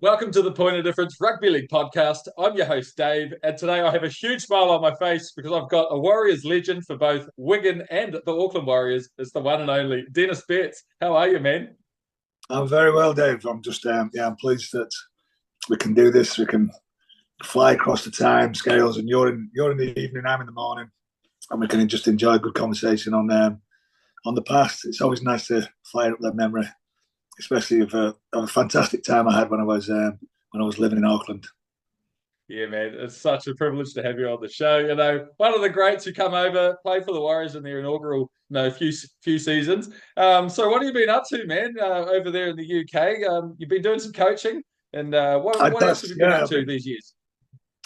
Welcome to the Point of Difference Rugby League podcast. I'm your host, Dave, and today I have a huge smile on my face because I've got a Warriors legend for both Wigan and the Auckland Warriors. It's the one and only Denis Betts. How are you, man? I'm very well, Dave. I'm just, I'm pleased that we can do this. We can fly across the time scales, and you're in the evening, I'm in the morning, and we can just enjoy a good conversation on the past. It's always nice to fire up that memory, especially of a fantastic time I had when I was living in Auckland. Yeah, man, it's such a privilege to have you on the show. You know, one of the greats who come over, play for the Warriors in their inaugural, few seasons. So what have you been up to, man, over there in the UK? You've been doing some coaching, and what else have you been up to these years?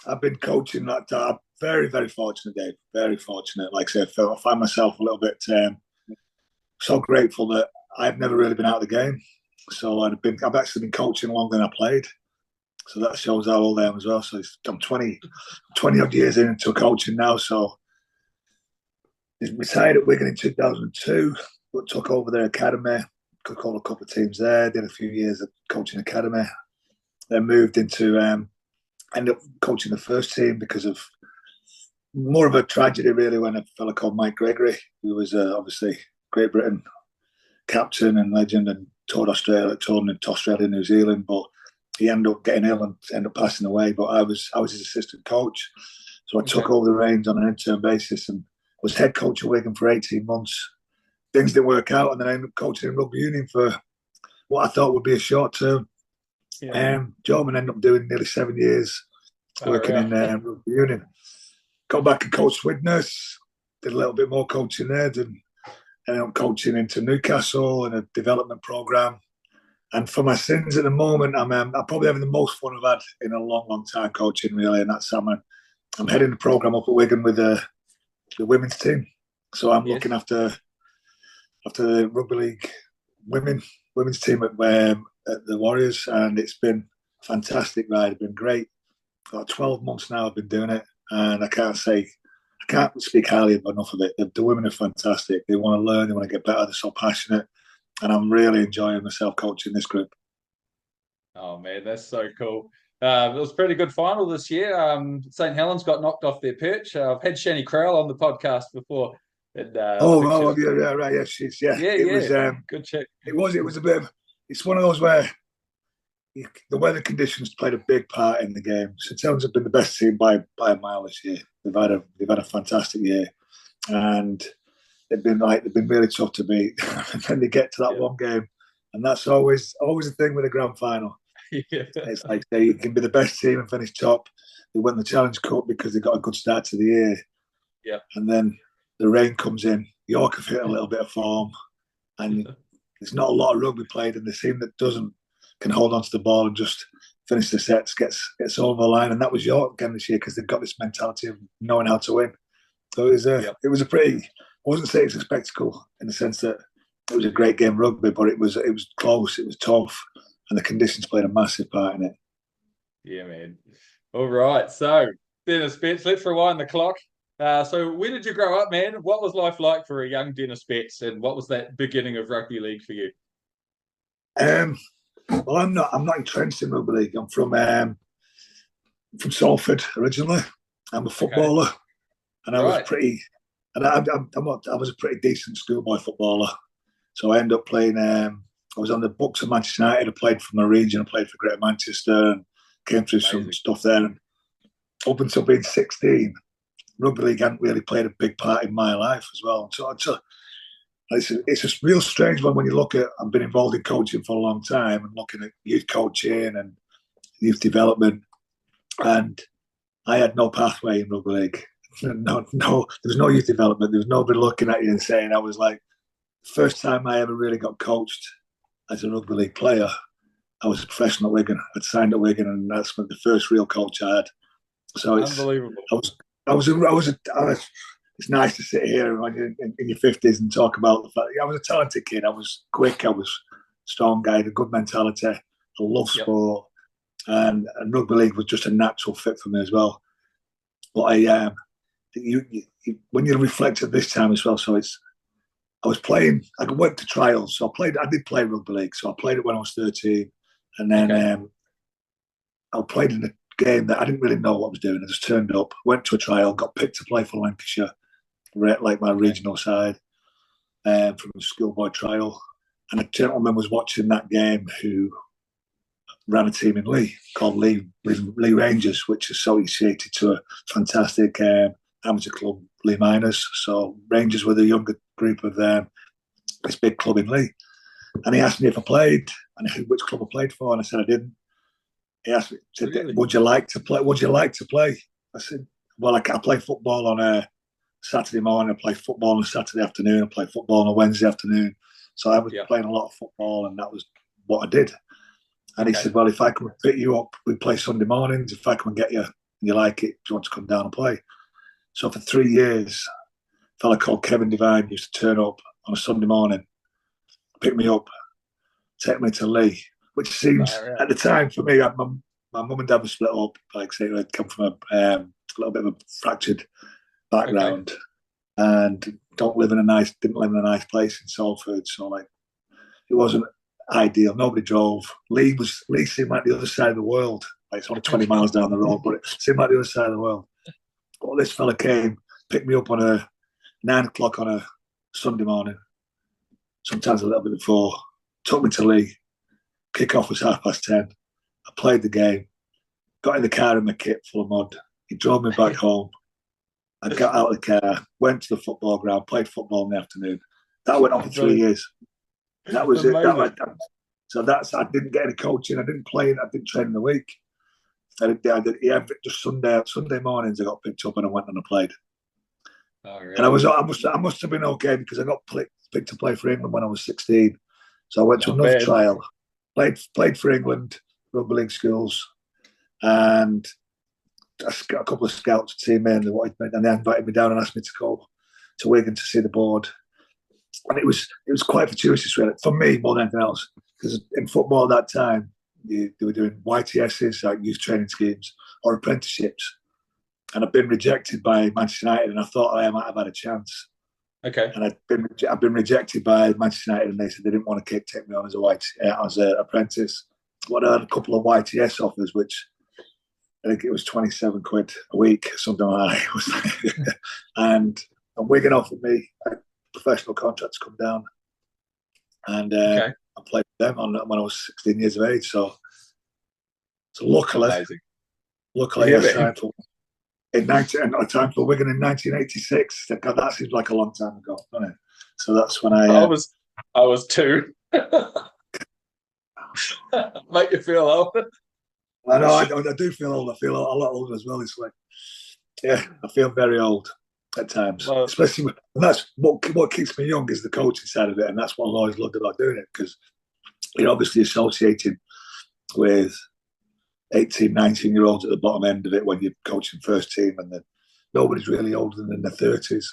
I've been coaching. I'm very, very fortunate, Dave. Very fortunate. Like I said, I find myself a little bit so grateful that I've never really been out of the game. So I've actually been coaching longer than I played. So that shows how old I am as well. So I'm 20 odd years into coaching now. So I retired at Wigan in 2002, but took over their academy, took over a couple of teams there, did a few years of coaching academy, then moved into, ended up coaching the first team because of more of a tragedy really when a fella called Mike Gregory, who was obviously Great Britain captain and legend and toured Australia, New Zealand, but he ended up getting ill and ended up passing away. But I was his assistant coach, so I took over the reins on an interim basis and was head coach of Wigan for 18 months. Things didn't work out, and then I ended up coaching in rugby union for what I thought would be a short term. Job and ended up doing nearly 7 years working in rugby union. Got back and coached Widnes, did a little bit more coaching there, ended up coaching into Newcastle in a development program. And for my sins at the moment, I'm probably having the most fun I've had in a long, long time coaching, really. And that's I'm heading the program up at Wigan with the women's team. So I'm looking after the rugby league women's team at the Warriors, and it's been a fantastic ride. It's been great. About 12 months now I've been doing it, and I can't speak highly enough of it. The women are fantastic. They want to learn. They want to get better. They're so passionate. And I'm really enjoying myself coaching this group. Oh, man, that's so cool. It was a pretty good final this year. St. Helens got knocked off their perch. I've had Shani Crowell on the podcast before. And, right. Yeah, It was good check. It was a bit of, it's one of those where the weather conditions played a big part in the game. St. Helens have been the best team by a mile this year. They've had a fantastic year. And they've been really tough to beat. And then they get to that one game, and that's always a thing with a grand final. It's like they can be the best team and finish top. They win the Challenge Cup because they got a good start to the year. Yeah, and then the rain comes in. York have hit a little bit of form, and there's not a lot of rugby played. And the team that can hold on to the ball and just finish the sets gets over the line. And that was York again this year because they've got this mentality of knowing how to win. So it was a pretty. I wouldn't say it's a spectacle in the sense that it was a great game of rugby, but it was close, it was tough, and the conditions played a massive part in it. Yeah, man. All right. So, Denis Betts, let's rewind the clock. So where did you grow up, man? What was life like for a young Denis Betts, and what was that beginning of rugby league for you? Well, I'm not entrenched in rugby league. I'm from Salford originally. I'm a footballer, and I was pretty. And I was a pretty decent schoolboy footballer. So I ended up playing, I was on the books of Manchester United. I played for my region. I played for Greater Manchester and came through some stuff there. And up until being 16, rugby league hadn't really played a big part in my life as well. So it's a real strange one when you look at, I've been involved in coaching for a long time and looking at youth coaching and youth development. And I had no pathway in rugby league. No, there was no youth development. There was nobody looking at you and saying, I was like, first time I ever really got coached as a rugby league player, I was a professional at Wigan. I'd signed at Wigan, and that's the first real coach I had. So it's unbelievable. It's nice to sit here when you're in your 50s and talk about the fact I was a talented kid. I was quick. I was strong. I had a good mentality. I love sport, and rugby league was just a natural fit for me as well. But when you reflect at this time as well, so I was playing. I went to trials, so I did play rugby league. So I played it when I was 13, and then I played in a game that I didn't really know what I was doing. I just turned up, went to a trial, got picked to play for Lancashire, like my regional side, from a schoolboy trial. And a gentleman was watching that game who ran a team in Leigh called Leigh Rangers, which is associated to a fantastic amateur club, Leigh Miners. So Rangers were the younger group of this big club in Leigh. And he asked me if I played and which club I played for, and I said I didn't. He asked me, said, Really? "Would you like to play? Would you like to play?" I said, "Well, I play football on a Saturday morning. I play football on a Saturday afternoon. I play football on a Wednesday afternoon." So I was playing a lot of football, and that was what I did. And he said, "Well, if I can pick you up, we play Sunday mornings. If I can get you and you like it, do you want to come down and play?" So for 3 years, a fella called Kevin Devine used to turn up on a Sunday morning, pick me up, take me to Leigh, which seemed at the time for me, my mum and dad were split up. Like I say, I'd come from a little bit of a fractured background, and didn't live in a nice place in Salford. So like, it wasn't ideal. Nobody drove. Leigh seemed like the other side of the world. Like it's only 20 miles down the road, but it seemed like the other side of the world. Well, this fella came, picked me up on a 9 o'clock on a Sunday morning, sometimes a little bit before, took me to Leigh. Kick-off was 10:30. I played the game, got in the car in my kit full of mud. He drove me back home. I got out of the car, went to the football ground, played football in the afternoon. That went on for 3 years. That was it. So I didn't get any coaching. I didn't play. I didn't train in the week. Just Sunday mornings I got picked up and I went and I played. Oh, really? And I must have been okay because I got picked to play for England when I was 16. So I went to another trial, played for England, rugby league schools, and I got a couple of scouts team in, and they invited me down and asked me to go to Wigan to see the board. And it was quite fortuitous, really, for me more than anything else, because in football at that time, they were doing YTSs, like youth training schemes, or apprenticeships. And I've been rejected by Manchester United, and I thought I might have had a chance. Okay. And I've been rejected by Manchester United, and they said they didn't want to take me on as an apprentice. But I had a couple of YTS offers, which I think it was 27 quid a week, something like that. And Wigan offered me a professional contract to come down, and I played with them when I was 16 years of age. So luckily, I signed for I signed for Wigan in 1986. God, that seems like a long time ago, doesn't it? So that's when I was 2. Make you feel old. I know. I do feel old. I feel a lot older as well. It's like, I feel very old at times. Well, especially and that's what keeps me young is the coaching side of it, and that's what I've always loved about doing it, because you're obviously associated with 18, 19-year-olds at the bottom end of it when you're coaching first team, and then nobody's really older than in their 30s.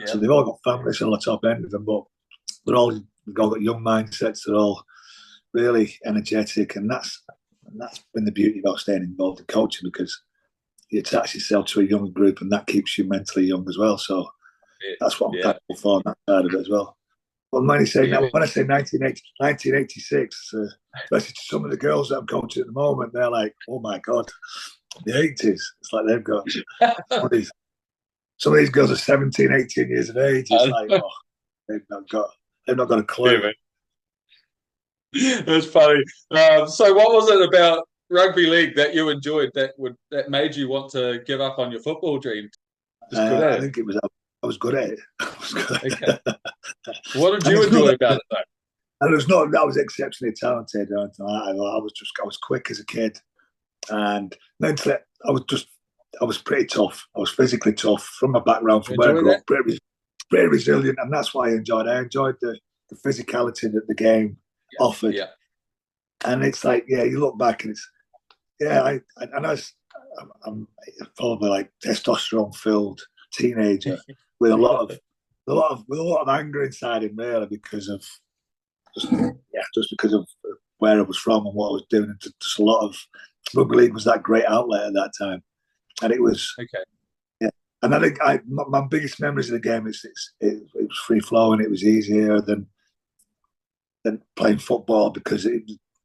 So they've all got families on the top end of them, but they've all got young mindsets. They're all really energetic, and that's been the beauty about staying involved in coaching, because you attach yourself to a younger group, and that keeps you mentally young as well. So that's what I'm thankful for on that side of it as well. But when I say 1986, especially to some of the girls that I'm coaching at the moment, they're like, "Oh my god, the 80s!" It's like they've got some of these girls are 17, 18 years of age. It's like, they've not got a clue. That's funny. So, what was it about rugby league that you enjoyed that made you want to give up on your football dream? I think it was. I was good at it. What did you enjoy about it, though? And it was not that I was exceptionally talented or anything like that. I was quick as a kid, and mentally I was pretty tough. I was physically tough from my background, from where I grew up, pretty resilient, and that's why I enjoyed it. I enjoyed the physicality that the game offered. Yeah. And it's like, you look back and it's, I'm probably like testosterone filled teenager with a lot of anger inside him, really, because of where I was from and what I was doing. And just a lot of rugby league was that great outlet at that time, and it was And I think my biggest memories of the game is it was free flowing. It was easier than playing football, because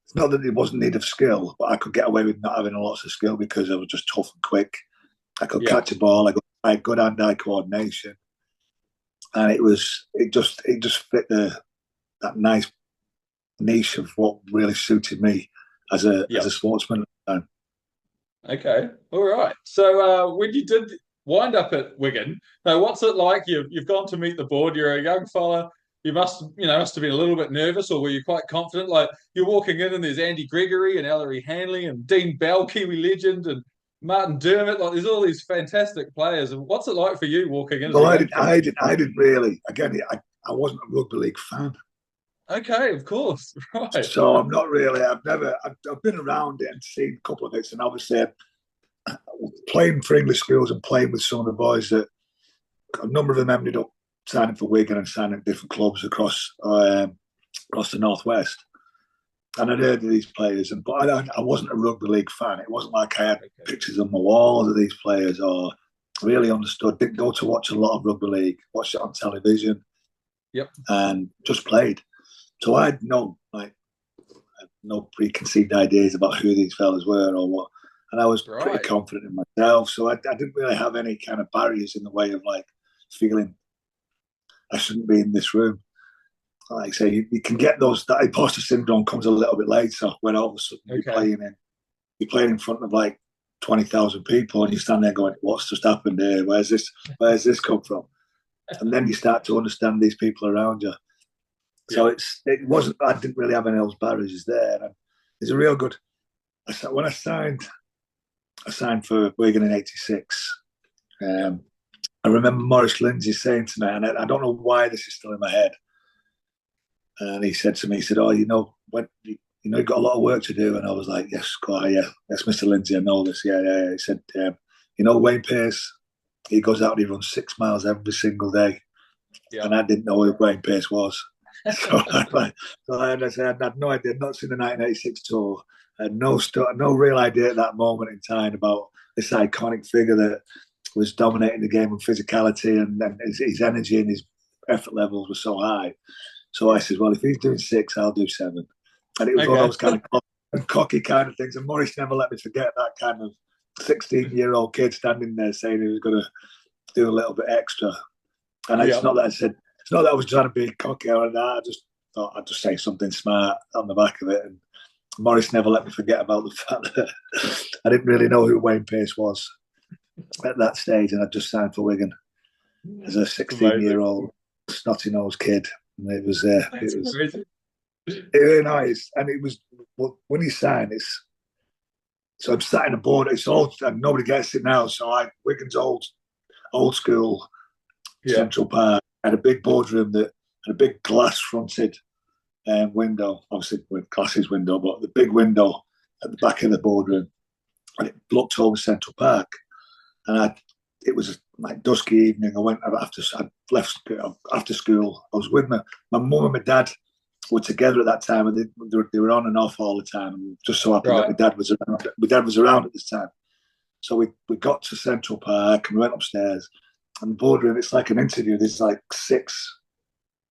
it's not that it wasn't need of skill, but I could get away with not having lots of skill because I was just tough and quick. I could catch a ball. I had good hand-eye coordination, and it just fit that nice niche of what really suited me as a sportsman. Okay, all right. So when you did wind up at Wigan, now what's it like? You've gone to meet the board. You're a young fella. You must have been a little bit nervous, or were you quite confident? Like you're walking in, and there's Andy Gregory and Ellery Hanley and Dean Bell, Kiwi legend, and Martin Dermott. Like there's all these fantastic players. And what's it like for you walking in? Well, I didn't really. Again, I wasn't a rugby league fan. Okay, of course, right. So I'm not really. I've been around it and seen a couple of it, and obviously playing for English schools and playing with some of the boys that a number of them ended up signing for Wigan and signing at different clubs across the northwest. And I'd heard of these players, but I wasn't a rugby league fan. It wasn't like I had pictures on my walls of these players or really understood. Didn't go to watch a lot of rugby league. Watched it on television. Yep. And just played. So I had no preconceived ideas about who these fellas were or what. And I was pretty confident in myself. So I didn't really have any kind of barriers in the way of like feeling I shouldn't be in this room. Like I say, you can get that imposter syndrome comes a little bit later when all of a sudden you're playing in front of like 20,000 people and you stand there going, what's just happened here? Where's this come from? And then you start to understand these people around you. So it wasn't. I didn't really have any of those barriers there. And it's a real good. When I signed for Wigan in '86. I remember Maurice Lindsay saying to me, and I don't know why this is still in my head. And he said to me, he said, "Oh, you've got a lot of work to do." And I was like, "Yes, yes, Mr. Lindsay, I know this. Yeah." He said, "Wayne Pearce, he goes out and he runs 6 miles every single day." Yeah. And I didn't know who Wayne Pearce was. So I had no idea, not seen the 1986 tour. I had no real idea at that moment in time about this iconic figure that was dominating the game with physicality and his energy and his effort levels were so high. So I said, well, if he's doing 6, I'll do 7. And it was one of those kind of cocky kind of things. And Maurice never let me forget that kind of 16-year-old kid standing there saying he was going to do a little bit extra. And it's not that I said, it's not that I was trying to be cocky or that. I just thought I'd just say something smart on the back of it. And Maurice never let me forget about the fact that I didn't really know who Wayne Pearce was at that stage. And I just signed for Wigan as a 16-year-old snotty-nosed kid. And it was really nice. And it was, when you sign, so I'm sat in a board. It's old, and nobody gets it now. So Wigan's old school Central Park had a big boardroom that had a big glass-fronted window, obviously with glasses window, but the big window at the back of the boardroom, and it looked over Central Park. And it was like dusky evening. I left after school. I was with my mum and my dad were together at that time, and they were on and off all the time. And just so happened that my dad was around. My dad was around at this time, so we got to Central Park and we went upstairs. And the boardroom, it's like an interview. There's like 6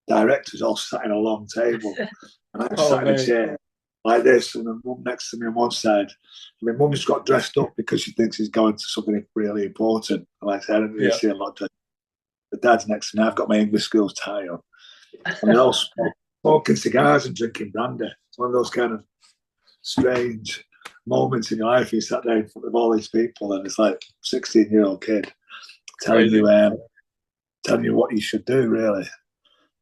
directors all sat in a long table, and I'm sat in a chair like this, and my mum next to me on one side. I mean, mum's got dressed up because she thinks he's going to something really important. And like I said, I didn't really see a lot of the dad's next to me. I've got my English schools tie on, and they're all smoking cigars and drinking brandy. It's one of those kind of strange moments in your life. You sat there in front of all these people, and it's like 16-year-old kid telling you what you should do, really.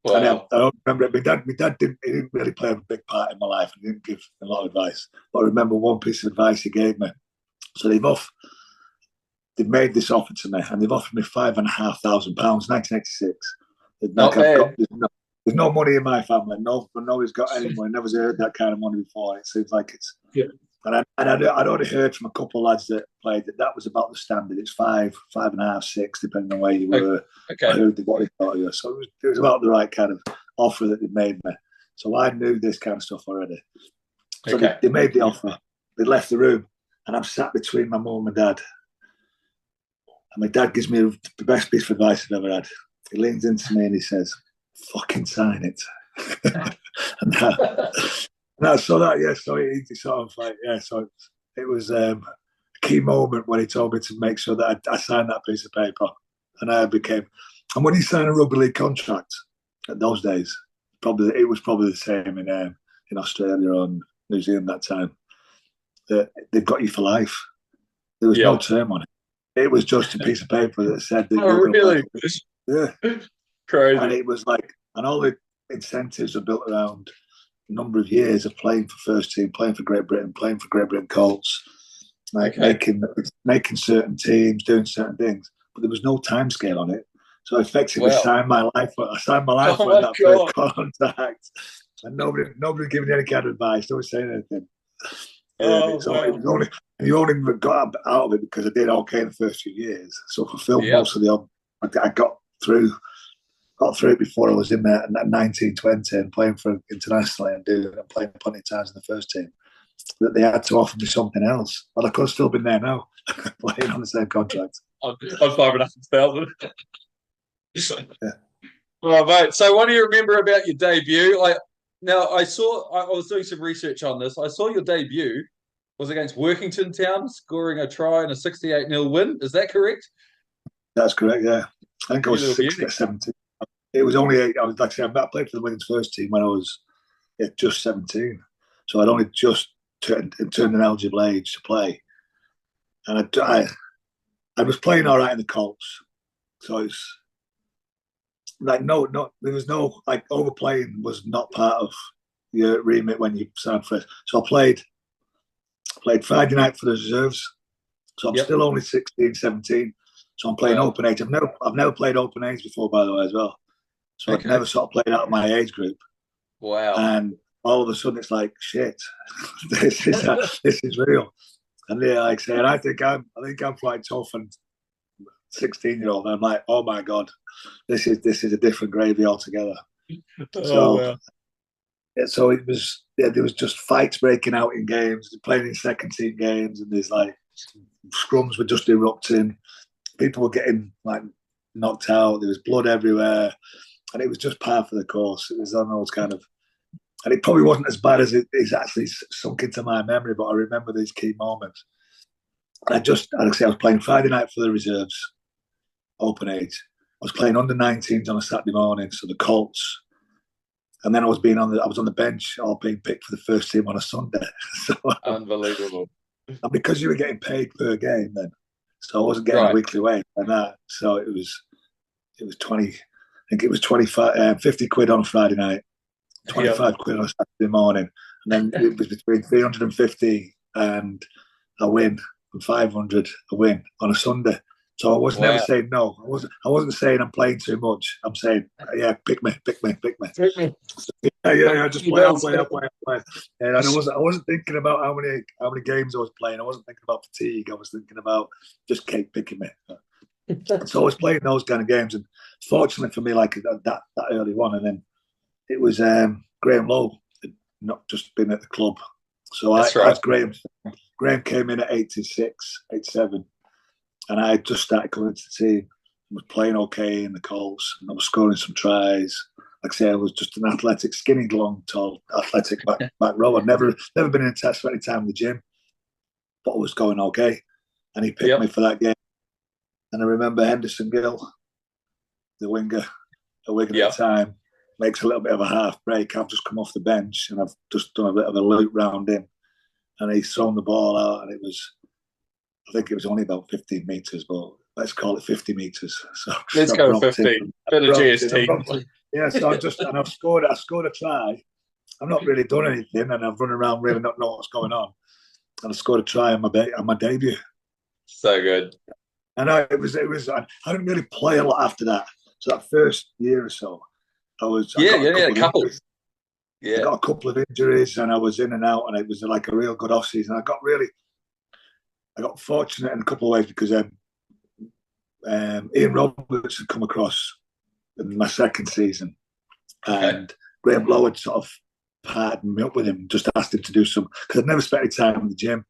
Wow. And I don't remember it. My dad didn't really play a big part in my life. He didn't give a lot of advice. But I remember one piece of advice he gave me. So they've made this offer to me, and they've offered me £5,500, 1986. There's no money in my family. Nobody's got any money. Never heard that kind of money before. It seems like it's. Yeah. And I'd already heard from a couple of lads that played that was about the standard. It's 5, 5.5, 6, depending on where you were. Okay. What they thought of you. So it was about the right kind of offer that they made me. So I knew this kind of stuff already. So they made the offer. They left the room, and I'm sat between my mum and dad. And my dad gives me the best piece of advice I've ever had. He leans into me and he says, "Fucking sign it." No, so that yeah, so he sort of like yeah, so it was a key moment when he told me to make sure that I signed that piece of paper, and I became. And when you sign a rugby league contract, at those days, probably it was probably the same in Australia or New Zealand that time. That they've got you for life. There was no Yeah. term on it. It was just a piece of paper that said that Oh, you're going to play really? for. Yeah, and Crazy. it was like, and all the incentives are built around a number of years of playing for first team, playing for Great Britain, playing for Great Britain Colts, like Okay. making certain teams, doing certain things. But there was no time scale on it. So I effectively Wow. signed my life. I signed my life Oh for my that first God. contract, and nobody giving me any kind of advice. Nobody saying anything. Oh So it wow. was only you only got out of it because I did okay in the first few years. So I fulfilled Yeah. most of the. I got through it before I was in there at 19, 20 and playing for internationally and playing plenty of times in the first team. That they had to offer me something else. But I could have still been there now, playing on the same contract. I'm 5,500. Yeah. Oh, mate. So, what do you remember about your debut? Like, now I was doing some research on this. I saw your debut was against Workington Town, scoring a try and a 68-0 win. Is that correct? That's correct, yeah. I think I You was little 16 beauty. or 17. It was only, I was like I said, I played for the women's first team when I was just 17. So I'd only just turned an eligible age to play. And I was playing all right in the Colts. So it's like, there was no, like, overplaying was not part of your remit when you signed for it. So I played Friday night for the reserves. So I'm Yep. still only 16, 17. So I'm playing Wow. open age. I've never played open age before, by the way, as well. So I'd Okay. never sort of played out of my age group. Wow. And all of a sudden it's like, shit, this is real. And they're like saying, I think I'm quite tough and 16-year-old. I'm like, oh my God, this is a different gravy altogether. Oh So wow. so it was there was just fights breaking out in games, playing in second team games, and there's like scrums were just erupting. People were getting like knocked out. There was blood everywhere, and it was just par for the course. It was on those kind of, and it probably wasn't as bad as it is actually sunk into my memory. But I remember these key moments. And like I say, I was playing Friday night for the reserves, open age. I was playing under 19s on a Saturday morning, so the Colts. And then I was on the bench, all being picked for the first team on a Sunday. So, Unbelievable. and because you were getting paid per game then, so I wasn't getting a Right. weekly wage and that. So it was 20. I think it was 25, 50 quid on a Friday night, Yep. 25 quid on a Saturday morning, and then it was between 350 and a win and 500 a win on a Sunday. So I was never Wow. saying no. I wasn't saying I'm playing too much. I'm saying, yeah, pick me, pick me, pick me. Take me. Yeah. Just play, I'll Bells. play, I'll play, I'll play. And I wasn't thinking about how many games I was playing. I wasn't thinking about fatigue. I was thinking about just keep picking me. So I was playing those kind of games, and fortunately for me, like that early one, and then it was Graham Lowe had not just been at the club. So I That's right. had Graham. Graham came in at 86, 87, and I had just started coming to the team. I was playing okay in the Colts, and I was scoring some tries. Like I say, I was just an athletic, skinny, long, tall, athletic back row. I'd never been in a test for any time in the gym, but I was going okay. And he picked me Yep. for that game. And I remember Henderson Gill, the winger at Wigan at Yep. the time, makes a little bit of a half break. I've just come off the bench and I've just done a bit of a loop round him, and he's thrown the ball out, and I think it was only about 15 metres, but let's call it 50 metres. So Let's I've go rocked him. 15. Bit of I've GST. rocked him. Yeah, so and I scored a try. I've not really done anything, and I've run around really not know what's going on. And I scored a try on my debut. So good. And I didn't really play a lot after that. So that first year or so, I Yeah, got a yeah, yeah. A couple of couple. injuries. I Yeah. got a couple of injuries, and I was in and out, and it was like a real good off season. I got fortunate in a couple of ways because Ian Roberts had come across in my second season, Okay. and Graham Lowe had sort of partnered me up with him, just asked him to do some because I'd never spent any time in the gym.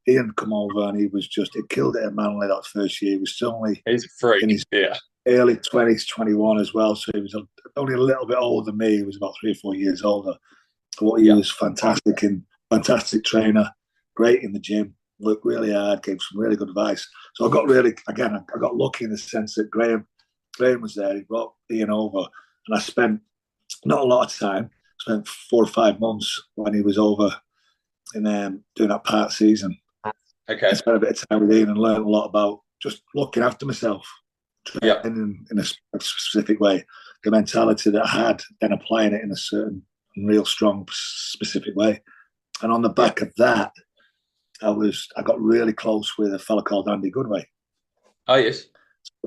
Ian come over and he killed it at Manly that first year. He was still only He's a freak. in his Yeah. early 20s, 21 as well. So he was only a little bit older than me. He was about 3 or 4 years older. But he was fantastic and fantastic trainer, great in the gym, worked really hard, gave some really good advice. So I got really, again, I got lucky in the sense that Graham was there. He brought Ian over, and I spent not a lot of time. Spent 4 or 5 months when he was over in doing that part season. Okay. I spent a bit of time with Ian and learned a lot about just looking after myself, Yeah. training in a specific way, the mentality that I had, then applying it in a certain real strong specific way. And on the back of that, I got really close with a fella called Andy Goodway. Oh yes.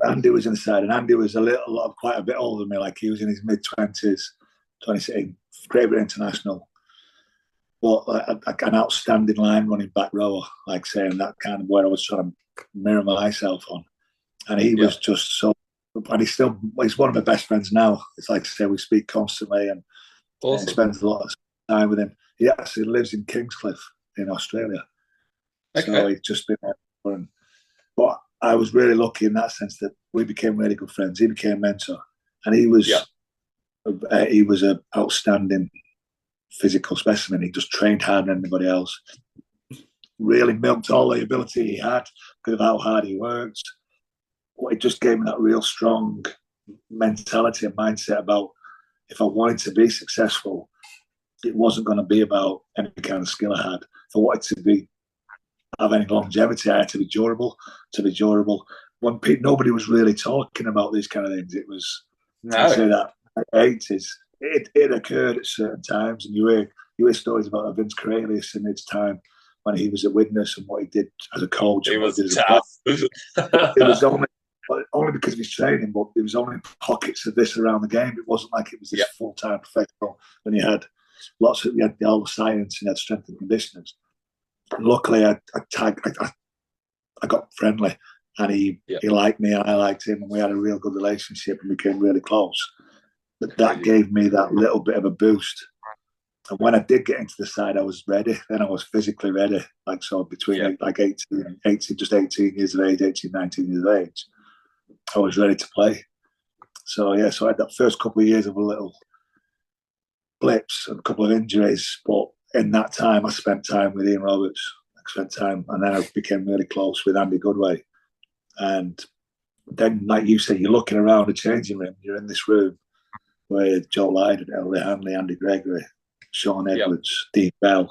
Andy was inside, and Andy was quite a bit older than me. Like he was in his mid-20s, 26, Great Britain international, but an outstanding line running back rower, like saying that kind of where I was trying to mirror myself on. And he was just so, and he's one of my best friends now. It's like I say, we speak constantly, and Awesome. he spends a lot of time with him. He actually lives in Kingscliff in Australia. Okay. So he's just been there. But I was really lucky in that sense that we became really good friends. He became a mentor, and he was an outstanding physical specimen. He just trained harder than anybody else. Really milked all the ability he had because of how hard he worked. But it just gave me that real strong mentality and mindset about if I wanted to be successful, it wasn't going to be about any kind of skill I had. If I wanted to have any longevity, I had to be durable. When nobody was really talking about these kind of things, it was, I'd say that in the 80s, it occurred at certain times, and you hear stories about Vince Cornelius in his time when he was at Widnes and what he did as a coach. He was tough. It was only because of his training, but there was only pockets of this around the game. It wasn't like it was this full-time professional when you had all the science and you had strength and conditioners. And luckily, I got friendly, and he liked me, and I liked him, and we had a real good relationship and became really close. But that gave me that little bit of a boost. And when I did get into the side, I was ready. Then I was physically ready. Like, so between 18 years of age, 18, 19 years of age, I was ready to play. So I had that first couple of years of a little blips and a couple of injuries. But in that time, I spent time with Ian Roberts. And then I became really close with Andy Goodway. And then, like you said, you're looking around the changing room. You're in this room with Joe Lydon, Ellie Hanley, Andy Gregory, Sean Edwards, Dean Bell.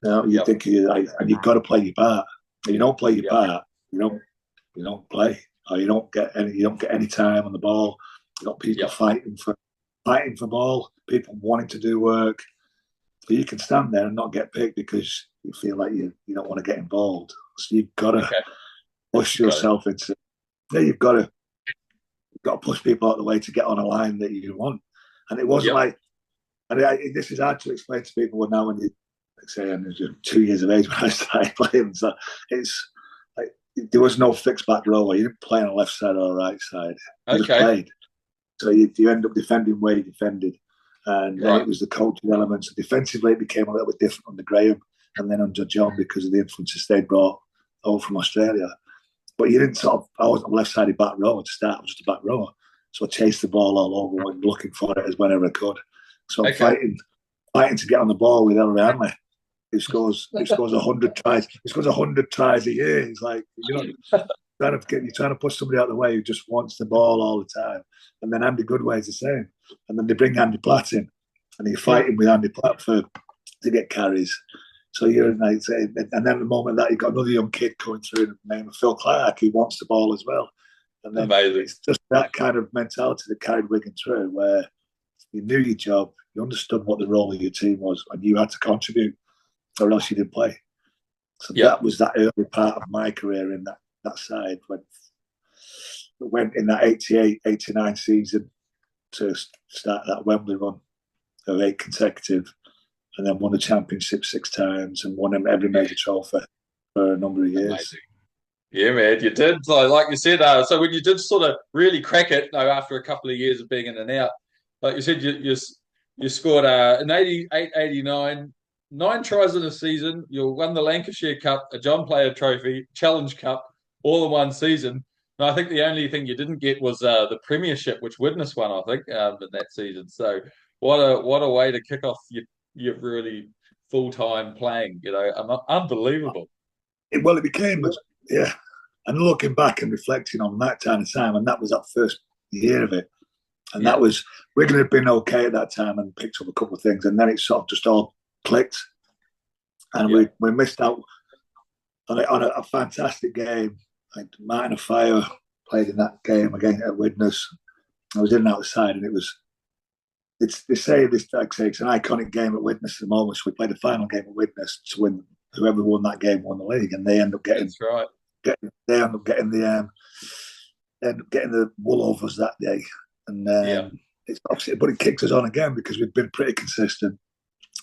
You think, and you've got to play your part. If you don't play your part, you don't play, or you don't get any time on the ball. You got people fighting for ball, people wanting to do work. So you can stand there and not get picked because you feel like you don't want to get involved. So you've got to push yourself into. You've got to push people out of the way to get on a line that you want. And it wasn't like, and this is hard to explain to people now when you say I'm 2 years of age when I started playing. So it's like there was no fixed back rower. You didn't play on the left side or the right side. You just played. So you end up defending where you defended. And then it was the coaching elements. Defensively, it became a little bit different under Graham and then under John because of the influences they brought over from Australia. But you didn't I wasn't a left-sided back rower to start. I was just a back rower. So I chased the ball all over and looking for it as whenever I could. So I'm fighting to get on the ball with Ellery Hanley, who scores 100 tries. He scores 100 tries a year. It's like, you're trying to push somebody out of the way who just wants the ball all the time. And then Andy Goodway is the same. And then they bring Andy Platt in, and you're fighting with Andy Platt to get carries. So you're like, and then at the moment that you've got another young kid coming through named Phil Clark who wants the ball as well. And then it's just that kind of mentality that carried Wigan through, where you knew your job, you understood what the role of your team was, and you had to contribute, or else you didn't play. So that was that early part of my career in that side when went in that 88-89 season to start that Wembley run of 8 consecutive, and then won the championship 6 times and won every major trophy for a number of years. Amazing. Yeah, man, you did. Like you said, so when you did sort of really crack it, after a couple of years of being in and out, like you said, you scored in 88, 89, 9 tries in a season. You won the Lancashire Cup, a John Player Trophy, Challenge Cup, all in one season. And I think the only thing you didn't get was the premiership, which Widnes won, I think, in that season. So what a way to kick off you're really full time playing. Unbelievable. It became, yeah. And looking back and reflecting on that kind of time, and that was that first year of it, and that was Wigan had been okay at that time and picked up a couple of things, and then it sort of just all clicked, and we missed out on a fantastic game. Like Martin Fire played in that game again at Widnes. I was in and out the side, and they say this, like say, it's an iconic game at Widnes at the moment. So we played the final game at Widnes to win. Whoever won that game won the league, and they end up getting. That's right. They end up getting the wool over us that day, and it's obviously, but it kicked us on again because we've been pretty consistent,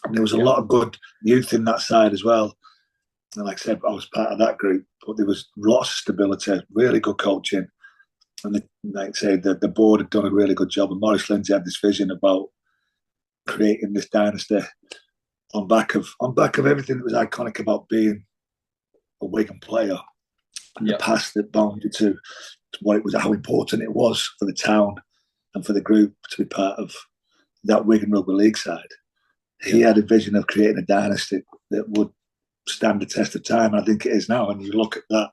and there was a lot of good youth in that side as well. And like I said, I was part of that group, but there was lots of stability, really good coaching, and like I say, the board had done a really good job. And Maurice Lindsay had this vision about creating this dynasty on back of everything that was iconic about being a Wigan player, and the past that bounded to what it was, how important it was for the town and for the group to be part of that Wigan Rugby League side. He had a vision of creating a dynasty that would stand the test of time, and I think it is now. And you look at that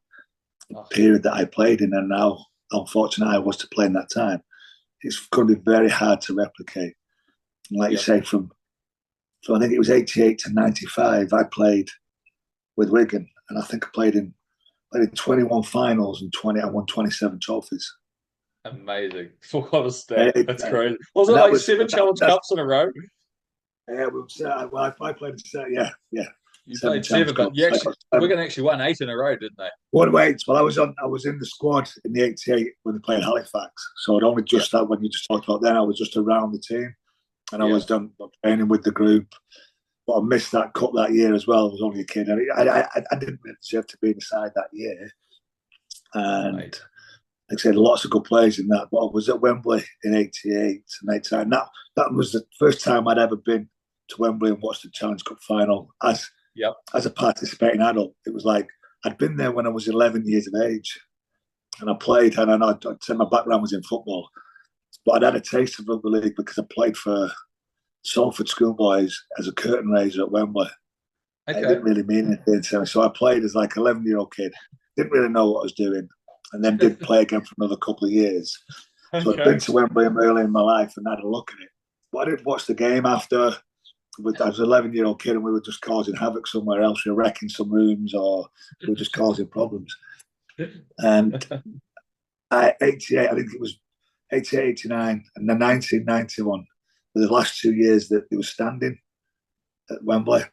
period that I played in, and how unfortunate I was to play in that time. It's going to be very hard to replicate. And like you say, from I think it was 88 to 95, I played with Wigan, and I think I played in 21 finals and I won 27 trophies. Amazing. What a stat. That's crazy. Was it like 7 Challenge Cups in a row? Yeah, I played in 7, yeah. You played 7, but Wigan actually won 8 in a row, didn't they? Well, I was in the squad in the 88 when they played Halifax. So I'd only just started when you just talked about then. I was just around the team, and I was done training with the group. But I missed that cup that year as well. I was only a kid. I didn't really deserve to be in the side that year. And like I said, lots of good players in that. But I was at Wembley in 88 and 89. That was the first time I'd ever been to Wembley and watched the Challenge Cup final as a participating adult. It was like I'd been there when I was 11 years of age, and I played. And I'd say my background was in football, but I'd had a taste of rugby league because I played for Salford Schoolboys as a curtain raiser at Wembley. It didn't really mean anything to me. So I played as like an 11-year-old kid. Didn't really know what I was doing, and then did play again for another couple of years. So I'd been to Wembley early in my life and had a look at it. But I didn't watch the game after. I was an 11-year-old kid, and we were just causing havoc somewhere else. We were wrecking some rooms, or we were just causing problems. And 88, I think it was 88, 89, and then 1991 were the last 2 years that they were standing at Wembley.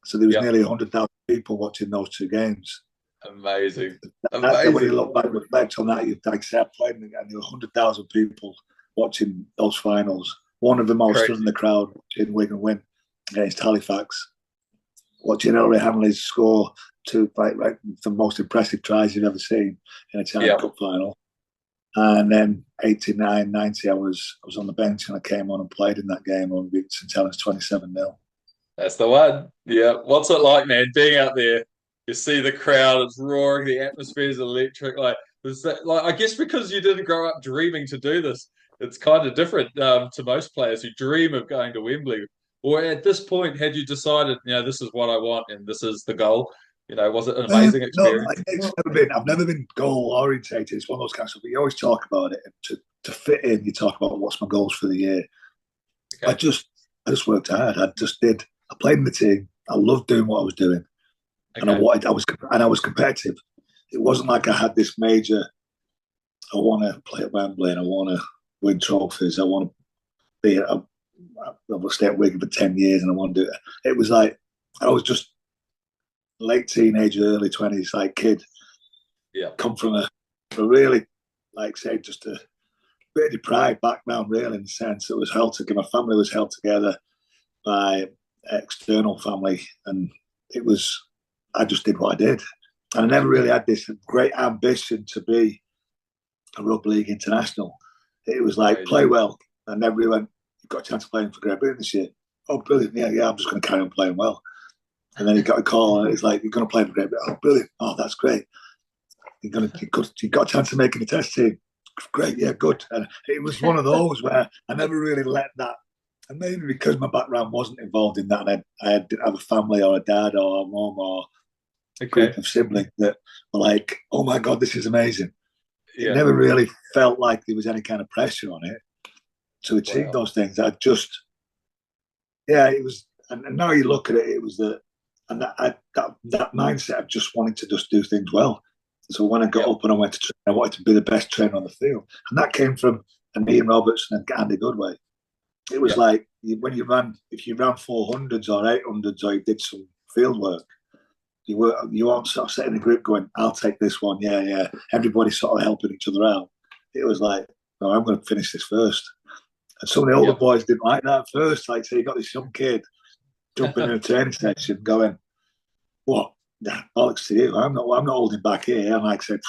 So there was nearly 100,000 people watching those 2 games. Amazing. When you look back, reflect on that, like I said, I played, and there were 100,000 people watching those finals. One of them, I was stood in the crowd watching Wigan win against Halifax, watching Ellery Hanley's score 2 the most impressive tries you've ever seen in a Challenge Cup final. And then 89, 90, I was on the bench, and I came on and played in that game on beat St Helens 27-0. That's the one. Yeah. What's it like, man, being out there? You see the crowd, it's roaring, the atmosphere is electric. I guess because you didn't grow up dreaming to do this, it's kind of different to most players who dream of going to Wembley. Or at this point, had you decided, this is what I want and this is the goal? Was it an amazing experience? No, I've never been goal orientated. It's one of those kind of stuff. You always talk about it, and to fit in, you talk about what's my goals for the year. Okay. I just worked hard. I played in the team. I loved doing what I was doing, and I was competitive. It wasn't like I had this major. I want to play at Wembley and I want to win trophies. I want to be. I will stay at Wigan for 10 years, and I want to do it. It was like I was just late teenager, early 20s, like kid. Yeah, come from a really, like say, just a bit of deprived background, really, in the sense it was held together. My family was held together by external family, and it was. I just did what I did, and I never really had this great ambition to be a rugby league international. It was like play well, and then we went. You've got a chance of playing for Great Britain this year. Oh, brilliant! Yeah. I'm just going to carry on playing well. And then he got a call, and it's like you're going to play for Great Britain. Oh, brilliant! Oh, that's great. You got a chance of making the test team. Great, yeah, good. And it was one of those where I never really let that. And maybe because my background wasn't involved in that, and I didn't have a family or a dad or a mum or a Okay. group of siblings that were like, "Oh my God, this is amazing." It Yeah. never really felt like there was any kind of pressure on it to achieve Wow. those things. I just, yeah, it was. And now you look at it, it was and that mindset of just wanting to just do things well. So when I got Yep. up and I went to train, I wanted to be the best trainer on the field, and that came from Ian Robertson and Andy Goodway. It was Yep. like when you ran, if you ran 400s or 800s or you did some field work, you weren't sort of sitting in a group going, "I'll take this one." Yeah, yeah. Everybody sort of helping each other out. It was like, "No, I'm going to finish this first." And some of the older Yep. boys didn't like that at first. Like, so you got this young kid jumping in a training session, going, "What? Nah, Alex, to you. I'm not holding back here." And like I said,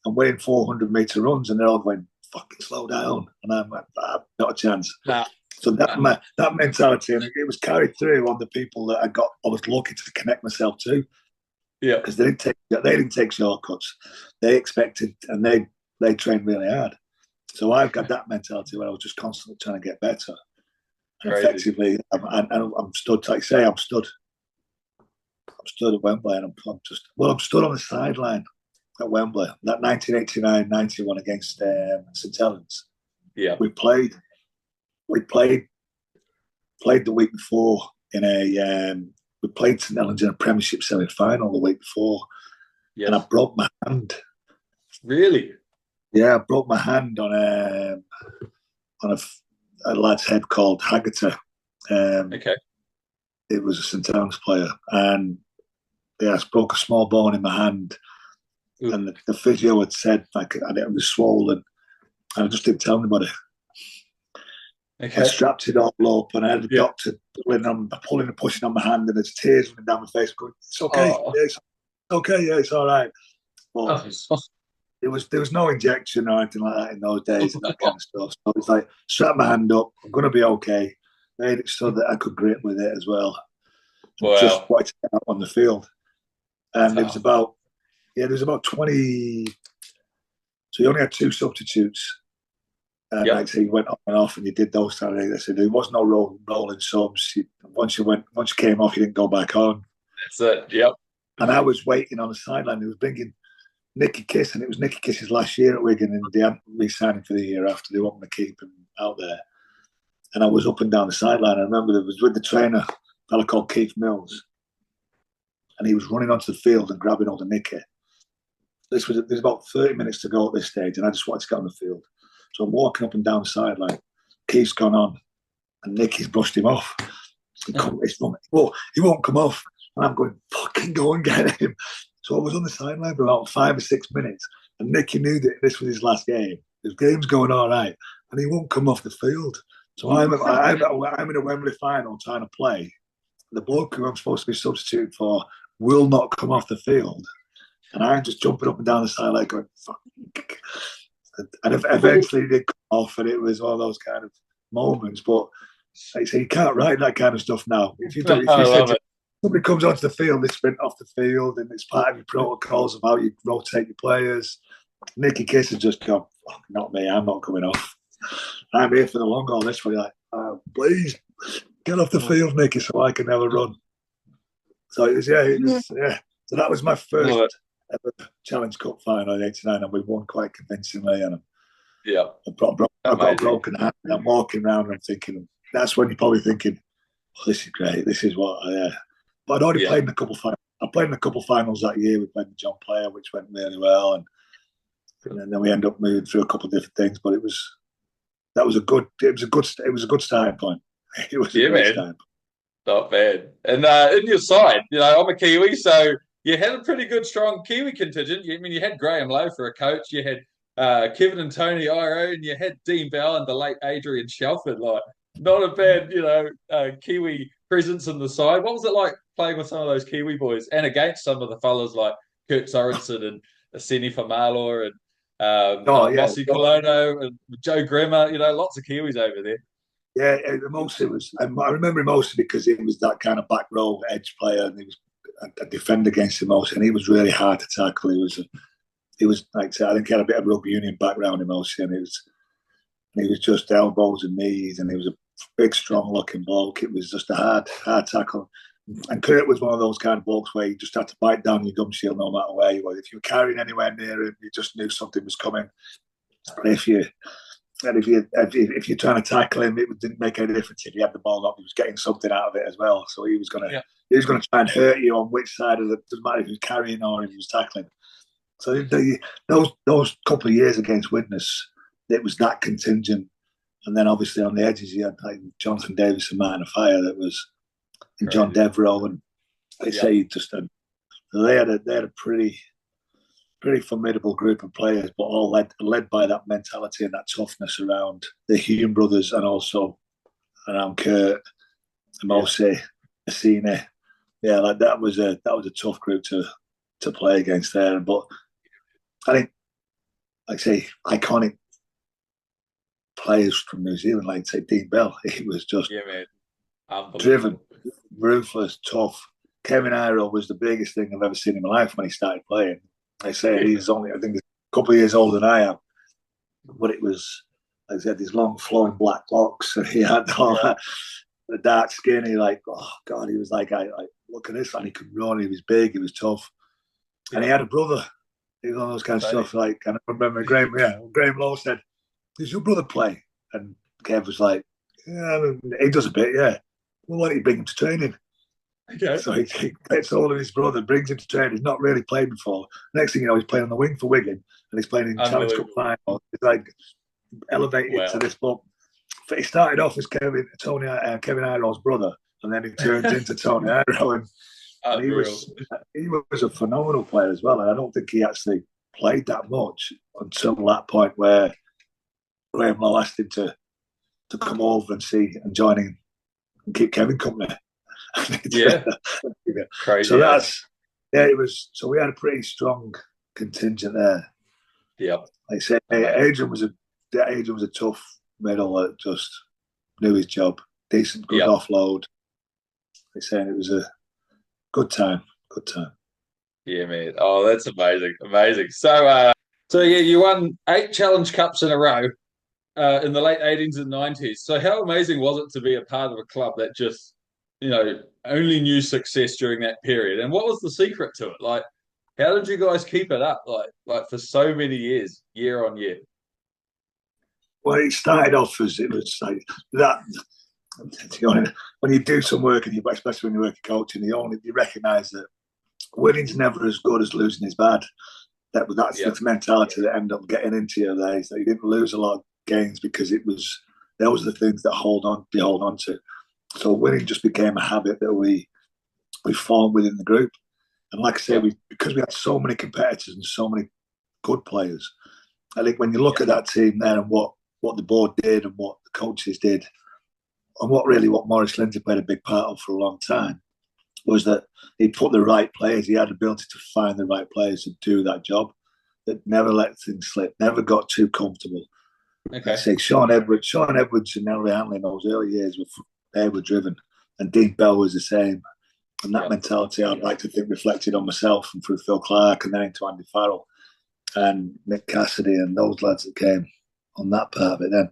I'm winning 400-meter runs, and they're all going, "Fucking slow down." And I'm like, "Not a chance." Nah. So that mentality, and it was carried through on the people that I was lucky to connect myself to, Yep. because they didn't take shortcuts. They expected, and they trained really hard. So I've got that mentality where I was just constantly trying to get better. And Crazy. effectively, I'm stood. Like I say, I'm stood at Wembley, and I'm stood on the sideline at Wembley. That 1989-91 against St Helens. Yeah. We played the week before in we played St Helens in a Premiership semi-final the week before, and I Yes. broke my hand. Really? Yeah, I broke my hand on a lad's head called Haggerty. Okay. It was a St Helens player, and yeah, I broke a small bone in my hand, Ooh. and the physio had said like it was swollen, and I just didn't tell anybody. I Okay. strapped it all up, and I had a Yeah. doctor pulling and pushing on my hand, and there's tears running down my face. Going, "It's okay, Oh. yeah, it's okay, yeah, it's all right." But Oh. there was no injection or anything like that in those days and that kind of stuff. So it's like strap my hand up. I'm going to be okay. Made it so that I could grip with it as well, and just Wow. wanted to get out on the field. And Tough. there was about 20. So you only had two substitutes. And like I Yep. say, you went on and off, and you did those kind of things. I said there was no rolling subs. Once you came off, you didn't go back on. That's it. Yep. And I was waiting on the sideline. He was bringing Nicky Kiss, and it was Nicky Kiss's last year at Wigan, and they hadn't re-signed him for the year after. They wanted to keep him out there. And I was up and down the sideline. I remember there was with the trainer, a fella called Keith Mills, and he was running onto the field and grabbing hold of Nicky. There's about 30 minutes to go at this stage, and I just wanted to get on the field. So I'm walking up and down the sideline. Keith's gone on, and Nicky's brushed him off. He won't come off. And I'm going, "Fucking go and get him." So I was on the sideline for about 5 or 6 minutes, and Nicky knew that this was his last game. His game's going all right, and he won't come off the field. So I'm in a Wembley final trying to play. The bloke who I'm supposed to be substituting for will not come off the field, and I'm just jumping up and down the sideline going, "Fuck." And eventually he did come off, and it was one of those kind of moments. But like I say, you can't write that kind of stuff now. If I you said love to it. somebody comes onto the field, they sprint off the field, and it's part of your protocols of how you rotate your players. Nicky Kiss had just gone, "Not me, I'm not coming off. I'm here for the long haul." This way, like, "Please get off the field, Nicky, so I can have a run." So yeah. So that was my Love first it. ever Challenge Cup final in '89, and we won quite convincingly. And Yeah. I've got a Amazing. broken hand, and I'm walking around and I'm thinking, that's when you're probably thinking, "Oh, this is great. This is what." But I'd already Yeah. played in a couple. I played in a couple finals that year. We played the John Player, which went really well, and then we ended up moving through a couple of different things. But it was a good. It was a good starting point. It was a Yeah, great man. starting point. Not bad. And in your side, I'm a Kiwi, so you had a pretty good, strong Kiwi contingent. I mean, you had Graham Lowe for a coach, you had Kevin and Tony Iro, and you had Dean Bell and the late Adrian Shelford. Like, not a bad, Kiwi presence in the side. What was it like playing with some of those Kiwi boys and against some of the fellas like Kirk Sorensen and Seni Famalo and Oh yeah, Mossy Colono and Joe Grimmer? Lots of Kiwis over there. yeah. Mostly it was. I remember him mostly because he was that kind of back row edge player, and he was a defender against him mostly, and he was really hard to tackle. He was like I said, I think he had a bit of rugby union background in mostly, and he was just elbows and knees, and big, strong-looking bloke. It was just a hard tackle. And Kurt was one of those kind of blokes where you just had to bite down your gum shield no matter where you were. If you were carrying anywhere near him, you just knew something was coming. And if you're trying to tackle him, it didn't make any difference if he had the ball up. He was getting something out of it as well. So he was gonna try and hurt you on which side of the. Doesn't matter if he was carrying or if he was tackling. So those couple of years against Widnes, it was that contingent. And then obviously on the edges, you had like Jonathan Davis and Martin Fire that was. And John Devereux, and they say just they had a pretty formidable group of players, but all led by that mentality and that toughness around the Hume brothers and also around Kurt, Amose, Asine. Yeah, like that was a tough group to play against there. But I think, like I say, iconic players from New Zealand, like say Dean Bell, he was just driven, ruthless, tough. Kevin Iro was the biggest thing I've ever seen in my life when he started playing. They say he's only, I think, a couple of years older than I am. But it was, like I said, these long flowing black locks, and he had all that, the dark skin. He like, oh God, he was like, I look at this, and he could run. He was big, he was tough, and he had a brother. He was one of those kind of stuff. Like, and I remember Graham Lowe said, "Does your brother play?" And Kev was like, "Yeah, I mean, he does a bit, yeah." Well, why don't you bring him to training? Okay. So he gets hold of his brother, brings him to training. He's not really played before. Next thing you know, he's playing on the wing for Wigan, and he's playing in Challenge Cup final. He's like elevated to this club. He started off as Kevin Iro's brother, and then he turns into Tony Iro, and he was a phenomenal player as well. And I don't think he actually played that much until that point where Graham Lowe asked him to come over and join in and keep Kevin company. Crazy. So it was. So we had a pretty strong contingent there. Yeah, like I said, Adrian was a tough middle that just knew his job. Decent, good offload. Like I said, it was a good time. Good time. Yeah, man. Oh, that's amazing. So, you won 8 Challenge Cups in a row in the late 80s and 90s. So how amazing was it to be a part of a club that just, only knew success during that period? And what was the secret to it? Like, how did you guys keep it up like for so many years, year on year? Well, it started off as it was like that. When you do some work, and especially when you work at coaching, you recognise that winning's never as good as losing is bad. That's the mentality that ended up getting into you there. So you didn't lose a lot of games because those are the things that hold on to. So winning just became a habit that we formed within the group. And like I say, because we had so many competitors and so many good players, I think when you look at that team there and what the board did and what the coaches did, and what Maurice Lindsay played a big part of for a long time, was that he put the right players. He had the ability to find the right players to do that job, that never let things slip, never got too comfortable. Okay. I say Sean Edwards and Henry Hanley in those early years they were driven, and Dean Bell was the same. And that mentality, I'd like to think, reflected on myself and through Phil Clark and then into Andy Farrell and Nick Cassidy and those lads that came on that part of it then.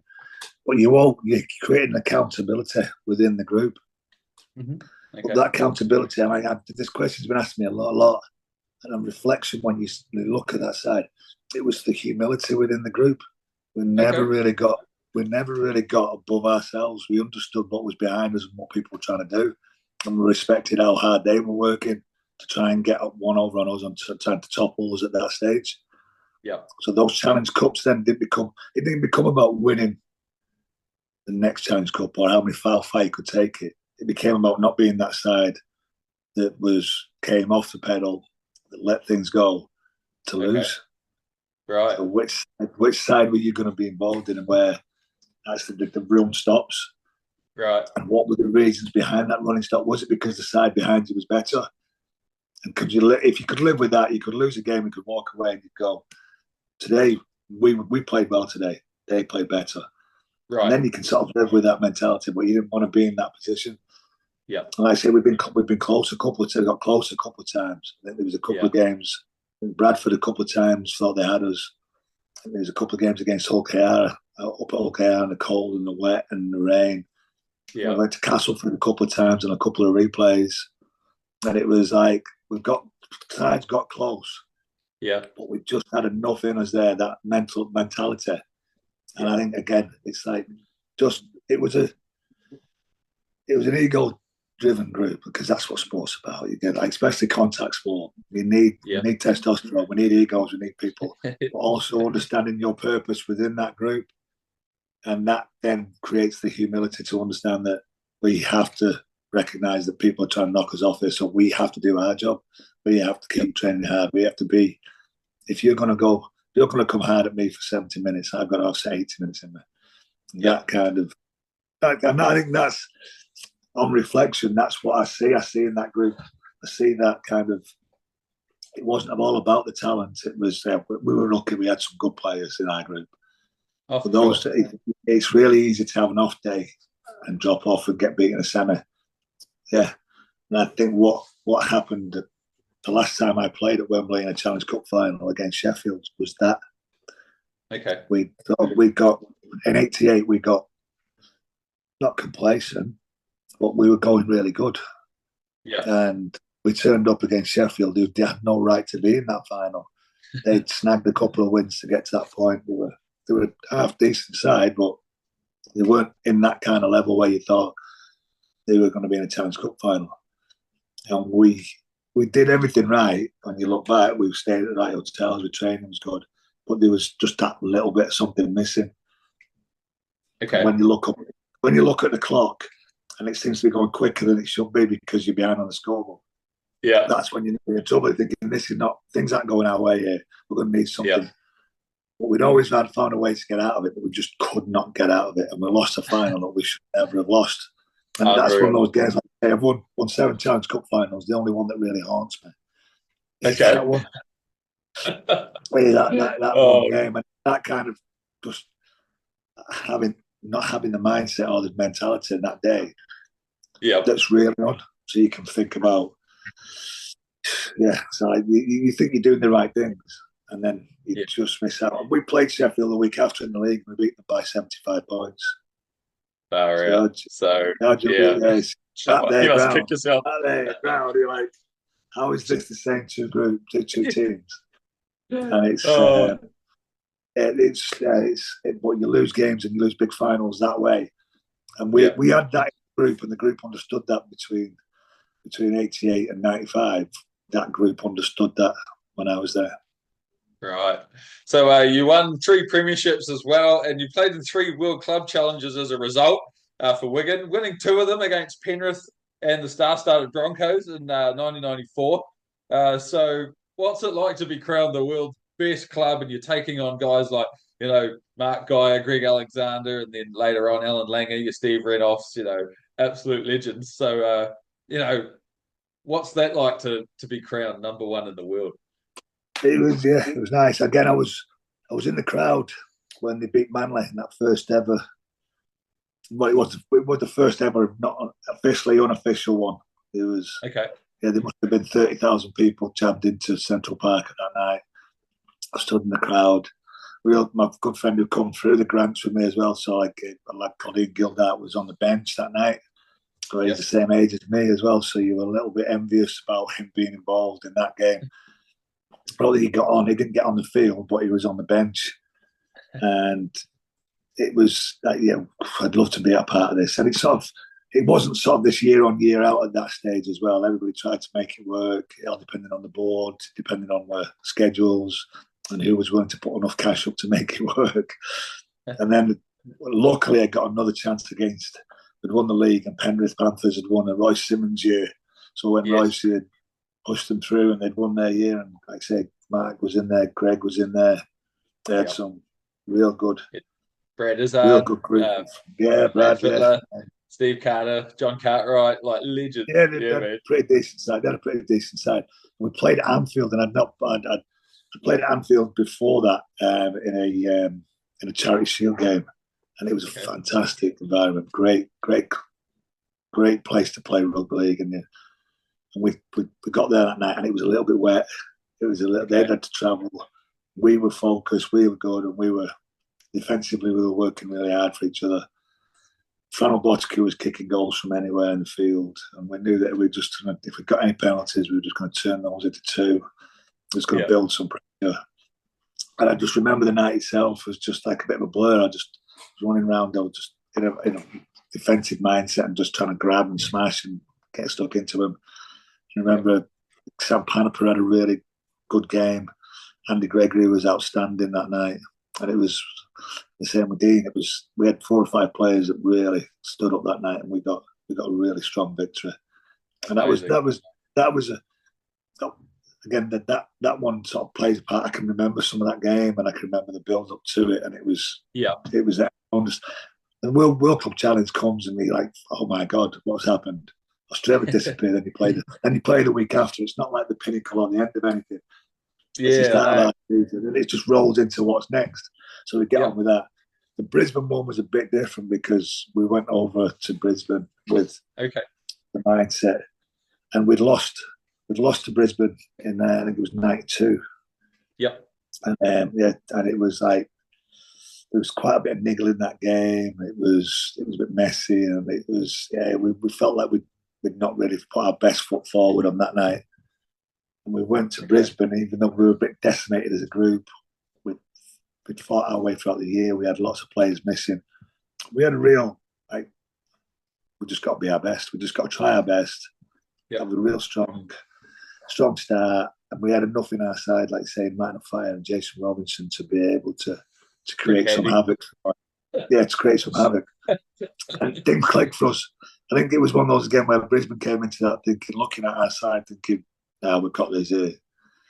But you're creating accountability within the group. Mm-hmm. Okay. But that accountability, this question's been asked me a lot. And on reflection, when you look at that side, it was the humility within the group. We never really got above ourselves. We understood what was behind us and what people were trying to do, and we respected how hard they were working to try and get up one over on us and trying to topple us at that stage. Yeah. So those Challenge Cups then didn't become about winning the next Challenge Cup or how many foul fight you could take it. It became about not being that side that came off the pedal, that let things go to lose. Right. So which side were you going to be involved in, and where that's the room stops? Right. And what were the reasons behind that running stop? Was it because the side behind you was better? And if you could live with that, you could lose a game, you could walk away and you'd go, today, we played well today. They played better. Right. And then you can sort of live with that mentality, but you didn't want to be in that position. Yeah. And like I say, we've been close a couple of times. Got close a couple of times. I think there was a couple of games. Bradford a couple of times thought they had us. And there was a couple of games against Hull KR, up at Hull KR in the cold and the wet and the rain. I Yeah. went to Castleford a couple of times and a couple of replays, and it was like times got close, Yeah. but we just had enough in us there, that mentality. And I think again, it's like just it was an ego driven group, because that's what sport's about. You get, like, especially contact sport. We need testosterone, we need egos, we need people, but also understanding your purpose within that group. And that then creates the humility to understand that we have to recognize that people are trying to knock us off this, so we have to do our job. We have to keep training hard. We have to be, if you're going to come hard at me for 70 minutes, I've got to have 80 minutes in me. That kind of, and I think that's, on reflection, that's what I see. I see in that group, I see that kind of, it wasn't all about the talent. It was, we were lucky we had some good players in our group. For those, it's really easy to have an off day and drop off and get beaten in a semi. Yeah. And I think what happened the last time I played at Wembley in a Challenge Cup final against Sheffield was that. Okay. We got, in '88, we got not complacent, but we were going really good. Yeah. And we turned up against Sheffield, who had no right to be in that final. They'd snagged a couple of wins to get to that point. They were a half decent side, but they weren't in that kind of level where you thought they were going to be in a Challenge Cup final. And we did everything right. When you look back, we stayed at the right hotels, the training was good, but there was just that little bit of something missing. Okay. And when you look at the clock, and it seems to be going quicker than it should be because you're behind on the scoreboard. Yeah. That's when you're in trouble, thinking things aren't going our way here. We're going to need something. Yeah. But we'd always found a way to get out of it, but we just could not get out of it. And we lost a final that we should never have lost. And that's one of those games. Like, I've won 7 Challenge Cup finals. The only one that really haunts me. Okay. That one. that one game, and that kind of just not having the mindset or the mentality in that day. Yeah. That's really on. So you can think about, so you think you're doing the right things, and then you just miss out. We played Sheffield the week after in the league, and we beat them by 75 points. You must have kicked yourself. You're like, how is this the same two teams? And it's but you lose games and you lose big finals that way. And we had that group, and the group understood that between 88 and 95. That group understood that when I was there. Right. So you won 3 premierships as well, and you played in 3 World Club Challenges as a result for Wigan, winning 2 of them against Penrith and the Star-Studded Broncos in 1994. So what's it like to be crowned the world's best club, and you're taking on guys like, Mark Geyer, Greg Alexander, and then later on Alan Langer, your Steve Renoffs, absolute legends. So, what's that like to be crowned number 1 in the world? It was nice. Again, I was in the crowd when they beat Manly in that first ever. Well, it was the first ever, not officially unofficial one. It was okay. Yeah, there must have been 30,000 people jammed into Central Park at that night. I stood in the crowd. My good friend who come through the grants with me as well. So like a lad called Ian Gildart was on the bench that night. So he's the same age as me as well. So you were a little bit envious about him being involved in that game. Probably he got on. He didn't get on the field, but he was on the bench. And it was, I'd love to be a part of this. And it wasn't sort of this year on, year out at that stage as well. Everybody tried to make it work, depending on the board, depending on the schedules, and who was willing to put enough cash up to make it work. And then, luckily, I got another chance against, they'd won the league, and Penrith Panthers had won a Royce Simmons year. So when Royce had pushed them through and they'd won their year, and like I say, Mark was in there, Greg was in there, they had some real good, Brad Izzard, real good group. Brad, Steve Carter, John Cartwright, like legends. Yeah, they had a pretty decent side. We played at Anfield, and I'd played at Anfield before that in a Charity Shield game, and it was a fantastic environment. Great place to play rugby league, and we got there that night, and it was a little bit wet. It was they had to travel. We were focused, we were good, and we were defensively. We were working really hard for each other. Botsky was kicking goals from anywhere in the field, and we knew that if we got any penalties, we were just going to turn those into two. It was going to build some pressure. And I just remember the night itself was just like a bit of a blur. I just was running around, I was just in a defensive mindset and just trying to grab and smash and get stuck into him. I remember Sam Panaper had a really good game. Andy Gregory was outstanding that night, and it was the same with Dean. We had 4 or 5 players that really stood up that night, and we got a really strong victory. And that was again that one sort of plays a part. I can remember some of that game, and I can remember the build up to it, and it was and World Cup Challenge comes, and you're like, oh my God, what's happened? Australia disappeared, and you play the week after. It's not like the pinnacle or the end of anything. It's the start of our season, and it just rolls into what's next. So we get on with that. The Brisbane one was a bit different because we went over to Brisbane with the mindset, and we'd lost to Brisbane in I think it was '92. Yep. And and it was like there was quite a bit of niggle in that game. It was a bit messy, and it was we felt like we'd not really put our best foot forward on that night. And we went to Brisbane, even though we were a bit decimated as a group. We'd fought our way throughout the year. We had lots of players missing. We had a real, we just got to be our best. We just got to try our best. Have a real strong start. And we had enough in our side, like saying Martin Fire and Jason Robinson, to be able to create some havoc. To create some havoc. And it didn't click for us. I think it was one of those again where Brisbane came into that thinking, looking at our side, thinking, we've got this here.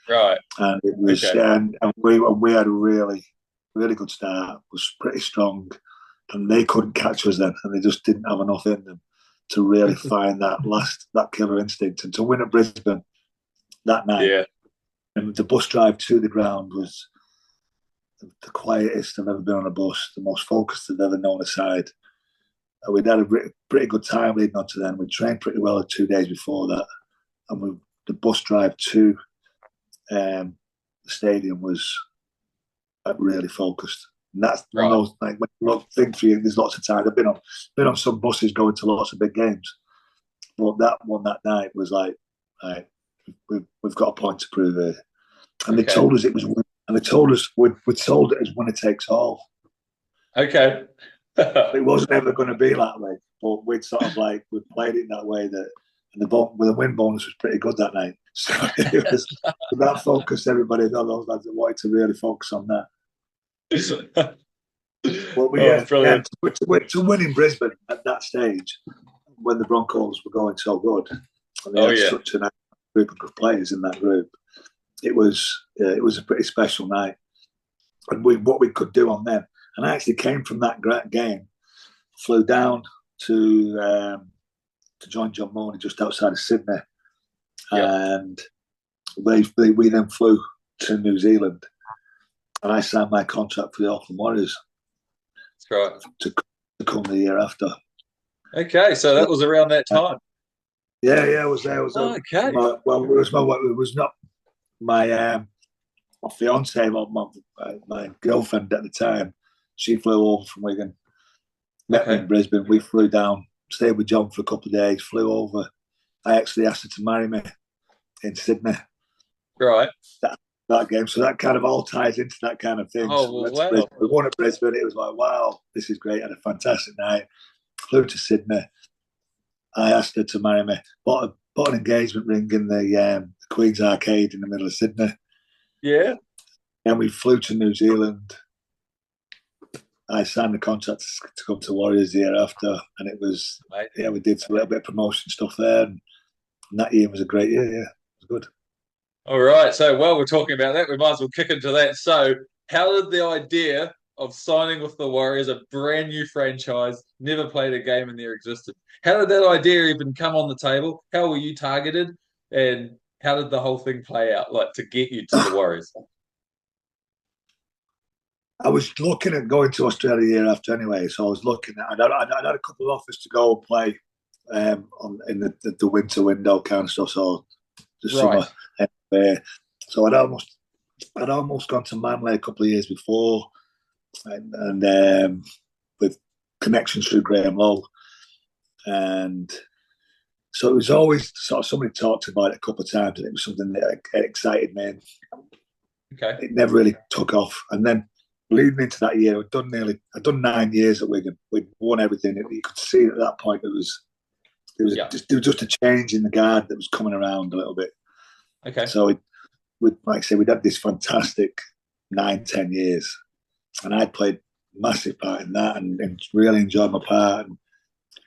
Right. And it was, and we had a really, really good start. It was pretty strong, and they couldn't catch us then, and they just didn't have enough in them to really find that killer instinct, and to win at Brisbane that night. Yeah. And the bus drive to the ground was the quietest I've ever been on a bus, the most focused I've ever known a side. And we'd had a pretty good time leading on to then. We trained pretty well 2 days before that, and the bus drive to the stadium was really focused. And that's one of those, like, when you think for you, there's lots of time. I've been on some buses going to lots of big games, but that one that night was like, we've got a point to prove here. And they told us it was, and they told us we'd sold it as winner takes all. Okay. It wasn't ever going to be that way, but we'd sort of we played it that way that. And the win bonus was pretty good that night. So it was that focus. Everybody, those lads that wanted to really focus on that. But to win in Brisbane at that stage, when the Broncos were going so good, and they had such a nice group of players in that group, it was a pretty special night. And what we could do on them, and I actually came from that great game, flew down to join John Mooney just outside of Sydney, and we then flew to New Zealand, and I signed my contract for the Auckland Warriors. That's right. To come the year after. Okay, so that was around that time. Yeah, I was there. Okay. It was not my fiance, my girlfriend at the time. She flew over from Wigan, met me in Brisbane. We flew down, stayed with John for a couple of days, flew over. I actually asked her to marry me in Sydney. Right. That game. So that kind of all ties into that kind of thing. Oh, so we won at Brisbane. It was like, wow, this is great. I had a fantastic night. Flew to Sydney. I asked her to marry me. Bought an engagement ring in the Queen's Arcade in the middle of Sydney. Yeah. And we flew to New Zealand. I signed the contract to come to Warriors the year after, and it was we did a little bit of promotion stuff there, and that year was a great year. Yeah, it was good. All right, so while we're talking about that, we might as well kick into that. So, how did the idea of signing with the Warriors, a brand new franchise, never played a game in their existence, how did that idea even come on the table? How were you targeted, and how did the whole thing play out, like to get you to the Warriors? I was looking at going to Australia the year after anyway, so I was looking at. I had a couple of offers to go and play in the winter window kind of stuff. So the summer, so I'd almost gone to Manly a couple of years before, and with connections through Graham Lowe, And so it was always sort of, somebody talked about it a couple of times, and it was something that excited me. And Okay. it never really took off. And then leading into that year, I'd done 9 years at Wigan. We'd won everything. You could see at that point there was just a change in the guard that was coming around a little bit. Okay. So like I say, we'd had this fantastic 9-10 years, and I'd played a massive part in that, and really enjoyed my part. And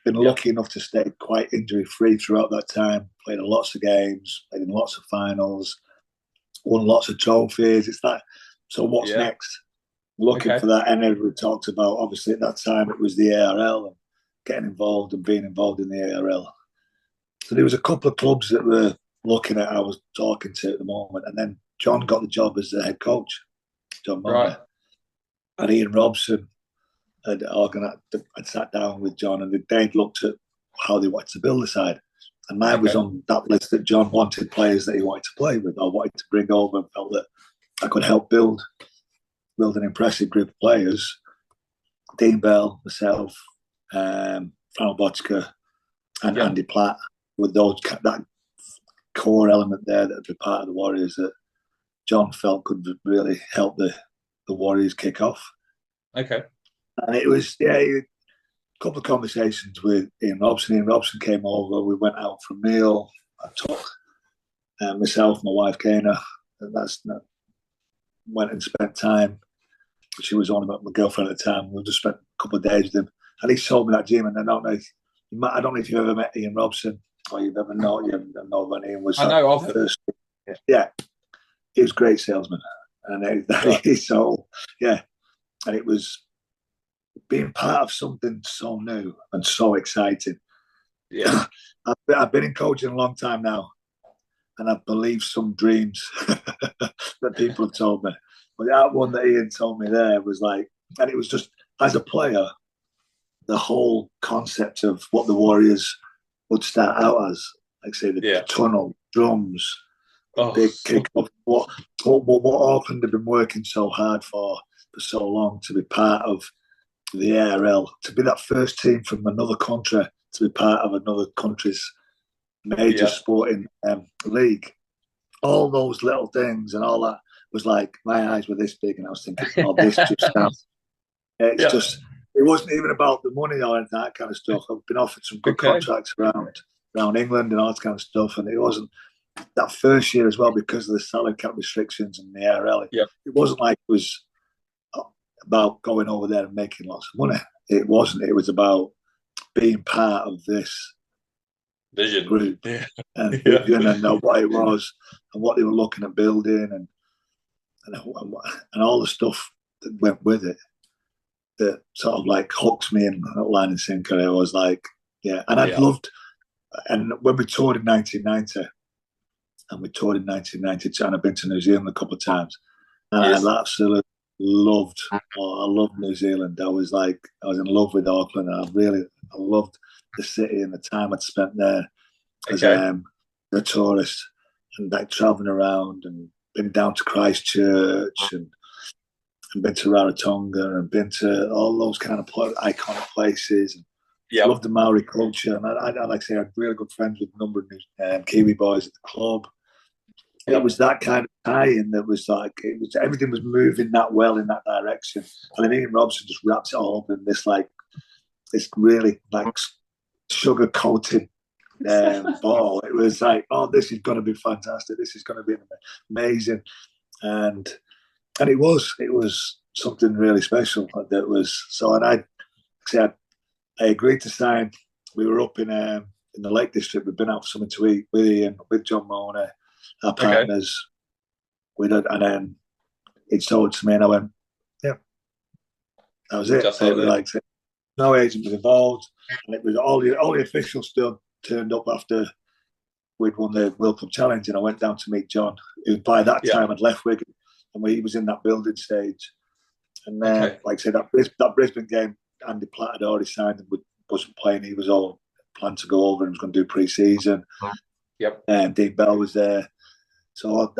been lucky enough to stay quite injury free throughout that time. Played in lots of games, played in lots of finals, won lots of trophies. It's that. So what's next? Looking for that. And everybody talked about, obviously at that time it was the ARL and getting involved and being involved in the ARL. So there was a couple of clubs that were looking at, I was talking to at the moment, and then John got the job as the head coach, John Mona. Right. And Ian Robson had sat down with John, and they'd looked at how they wanted to build the side. And mine was on that list that John wanted players that he wanted to play with, or wanted to bring over, and felt that I could help build an impressive group of players. Dean Bell, myself, Frank Bochka, and Andy Platt, with that core element there that would be part of the Warriors that John felt could really help the Warriors kick off. Okay. And it was, a couple of conversations with Ian Robson. Ian Robson came over. We went out for a meal. I took myself, my wife, Kana, and went and spent time. She was on about my girlfriend at the time. We just spent a couple of days with him. And he sold me that gym. And I don't know if you've ever met Ian Robson or you've ever known when Ian was. I know of him. Yeah. He was a great salesman. And he sold, and it was being part of something so new and so exciting. Yeah. I've been in coaching a long time now, and I believe some dreams that people have told me. But that one that Ian told me there was like, and it was just, as a player, the whole concept of what the Warriors would start out as, like say the tunnel, drums, big kick-off, what Auckland have been working so hard for so long, to be part of the ARL, to be that first team from another country to be part of another country's major sporting league. All those little things and all that was like, my eyes were this big, and I was thinking, oh, this just sounds. It's just, it wasn't even about the money or anything, that kind of stuff. I've been offered some good contracts around England and all that kind of stuff, and it wasn't that first year as well, because of the salary cap restrictions and the ARL. It wasn't like it was about going over there and making lots of money. It wasn't. It was about being part of this vision group and vision and know what it was and what they were looking at building and all the stuff that went with it that sort of like hooked me in line and sinker. I was like, and I'd loved. And when we toured in 1990, and we toured in 1992, and I've been to New Zealand a couple of times, and I absolutely loved. I loved New Zealand. I was in love with Auckland, and I loved the city and the time I'd spent there as a tourist, and like traveling around and been down to Christchurch and been to Rarotonga and been to all those kind of iconic places. I loved the Maori culture, and I like I say, I had really good friends with a number of Kiwi boys at the club. It was that kind of tie-in that was like, everything was moving that well in that direction. And then Ian Robson just wraps it all up in this really like sugar-coated ball. It was like, oh, this is going to be fantastic. This is going to be amazing. And it was something really special. That was so. And I agreed to sign. We were up in the Lake District. We'd been out for something to eat with Ian, with John Mona, our partners. And then it sold to me, and I went, that was it. So it was like, no agent was involved, and it was all the officials still turned up after we'd won the World Cup Challenge, and I went down to meet John, who by that time had left Wigan, and he was in that building stage. And then, like I said, that Brisbane game, Andy Platt had already signed and wasn't playing. He was all planned to go over and was going to do pre-season. And Dean Bell was there. So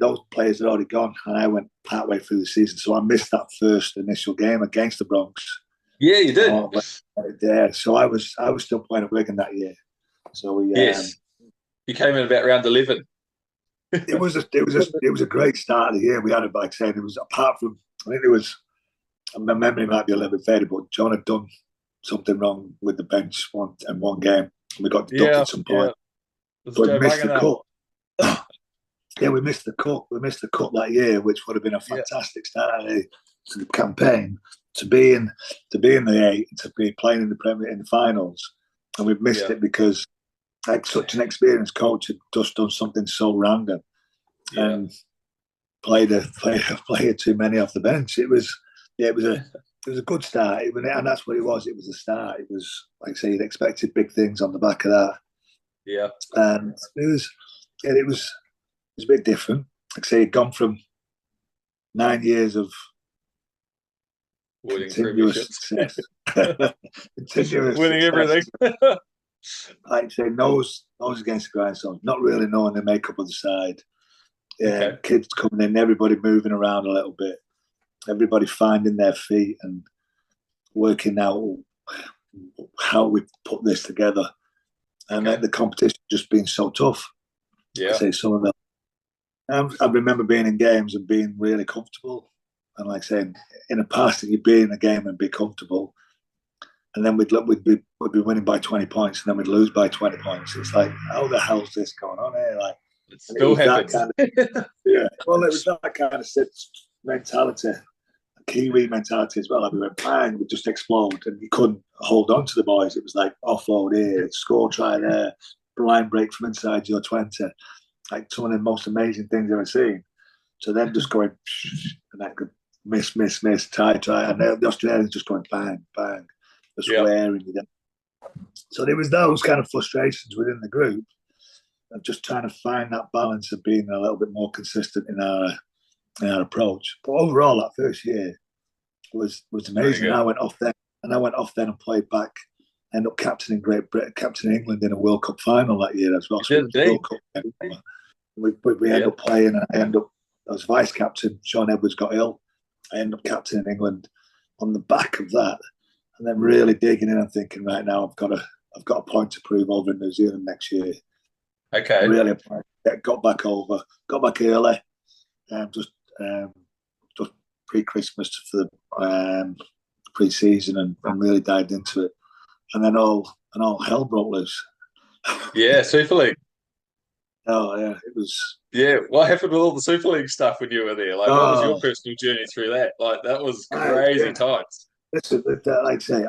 those players had already gone, and I went partway through the season. So I missed that first initial game against the Bronx. Yeah, you did. Oh, yeah. So I was still playing at Wigan that year. So Yes. You came in about round 11. it was a great start of the year. We had it, like saying it was apart from I think there was my memory might be a little bit faded, but John had done something wrong with the bench one game. We got deducted Yeah, at some yeah. point, This is but we Joe missed the Vagana. cut. Yeah, we missed the cut. We missed the cut that year, which would have been a Yeah, fantastic start to the campaign. To be in the eight, to be playing in the Premier in the finals, and we've missed yeah, it because like such an experienced coach had just done something so random yeah. and played a player too many off the bench. It was a good start, and that's what it was. It was a start. It was like I say, you'd expected big things on the back of that, Yeah. and it was a bit different. Like I say, it'd gone from 9 years of Winning continuous premierships. success, continuous Winning success. everything. Like I say, nose against the grindstone, not really knowing the makeup of the side. Okay. Kids coming in, everybody moving around a little bit, everybody finding their feet and working out how we put this together. And Okay. the competition just being so tough. I Yeah. say some of them. I remember being in games and being really comfortable. And like saying, in the past, you'd be in a game and be comfortable, and then we'd be winning by 20 points, and then we'd lose by 20 points. It's like, how the hell's this going on here? Like, It and it still was that happens. kind of yeah. Well, it was that kind of mentality, Kiwi mentality as well. Like we went bang, we just explode, and you couldn't hold on to the boys. It was like offload here, score try there, blind break from inside your 20. Like some of the most amazing things I've ever seen. So then just going and that could miss, try, and the Australians just going bang, bang, just Yeah. wearing you down. So there was those kind of frustrations within the group of just trying to find that balance of being a little bit more consistent in our approach. But overall, that first year was amazing. I went off then and played back. Ended up captaining Great Britain, captaining England in a World Cup final that year as well. You So did it was indeed. World Cup. We ended up playing, and I was vice captain. Sean Edwards got ill. I ended up captaining England on the back of that, and then really digging in and thinking, right now I've got a point to prove over in New Zealand next year. Okay. Really got back early, just pre-Christmas for the pre-season, and really dived into it, and then all hell broke loose. Yeah, Super League. Oh yeah, it was. Yeah, what happened with all the Super League stuff when you were there? Like, what was your Oh, personal journey through that? Like, that was crazy yeah. times. Listen, like I say,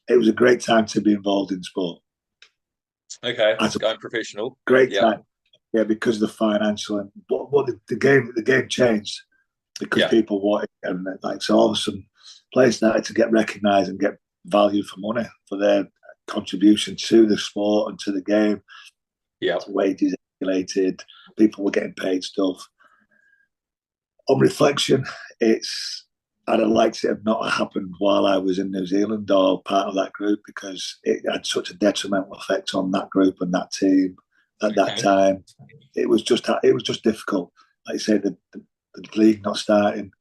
it was a great time to be involved in sport. Okay, As a going professional. great Yeah, time, yeah, because of the financial and what the game changed because yeah. people wanted, and like so all of a sudden players started to get recognised and get value for money for their contribution to the sport and to the game. Yeah. Wages regulated, people were getting paid stuff. On reflection, I'd have liked it have not happened while I was in New Zealand or part of that group, because it had such a detrimental effect on that group and that team at that time. It was just difficult. Like I say, the league not starting,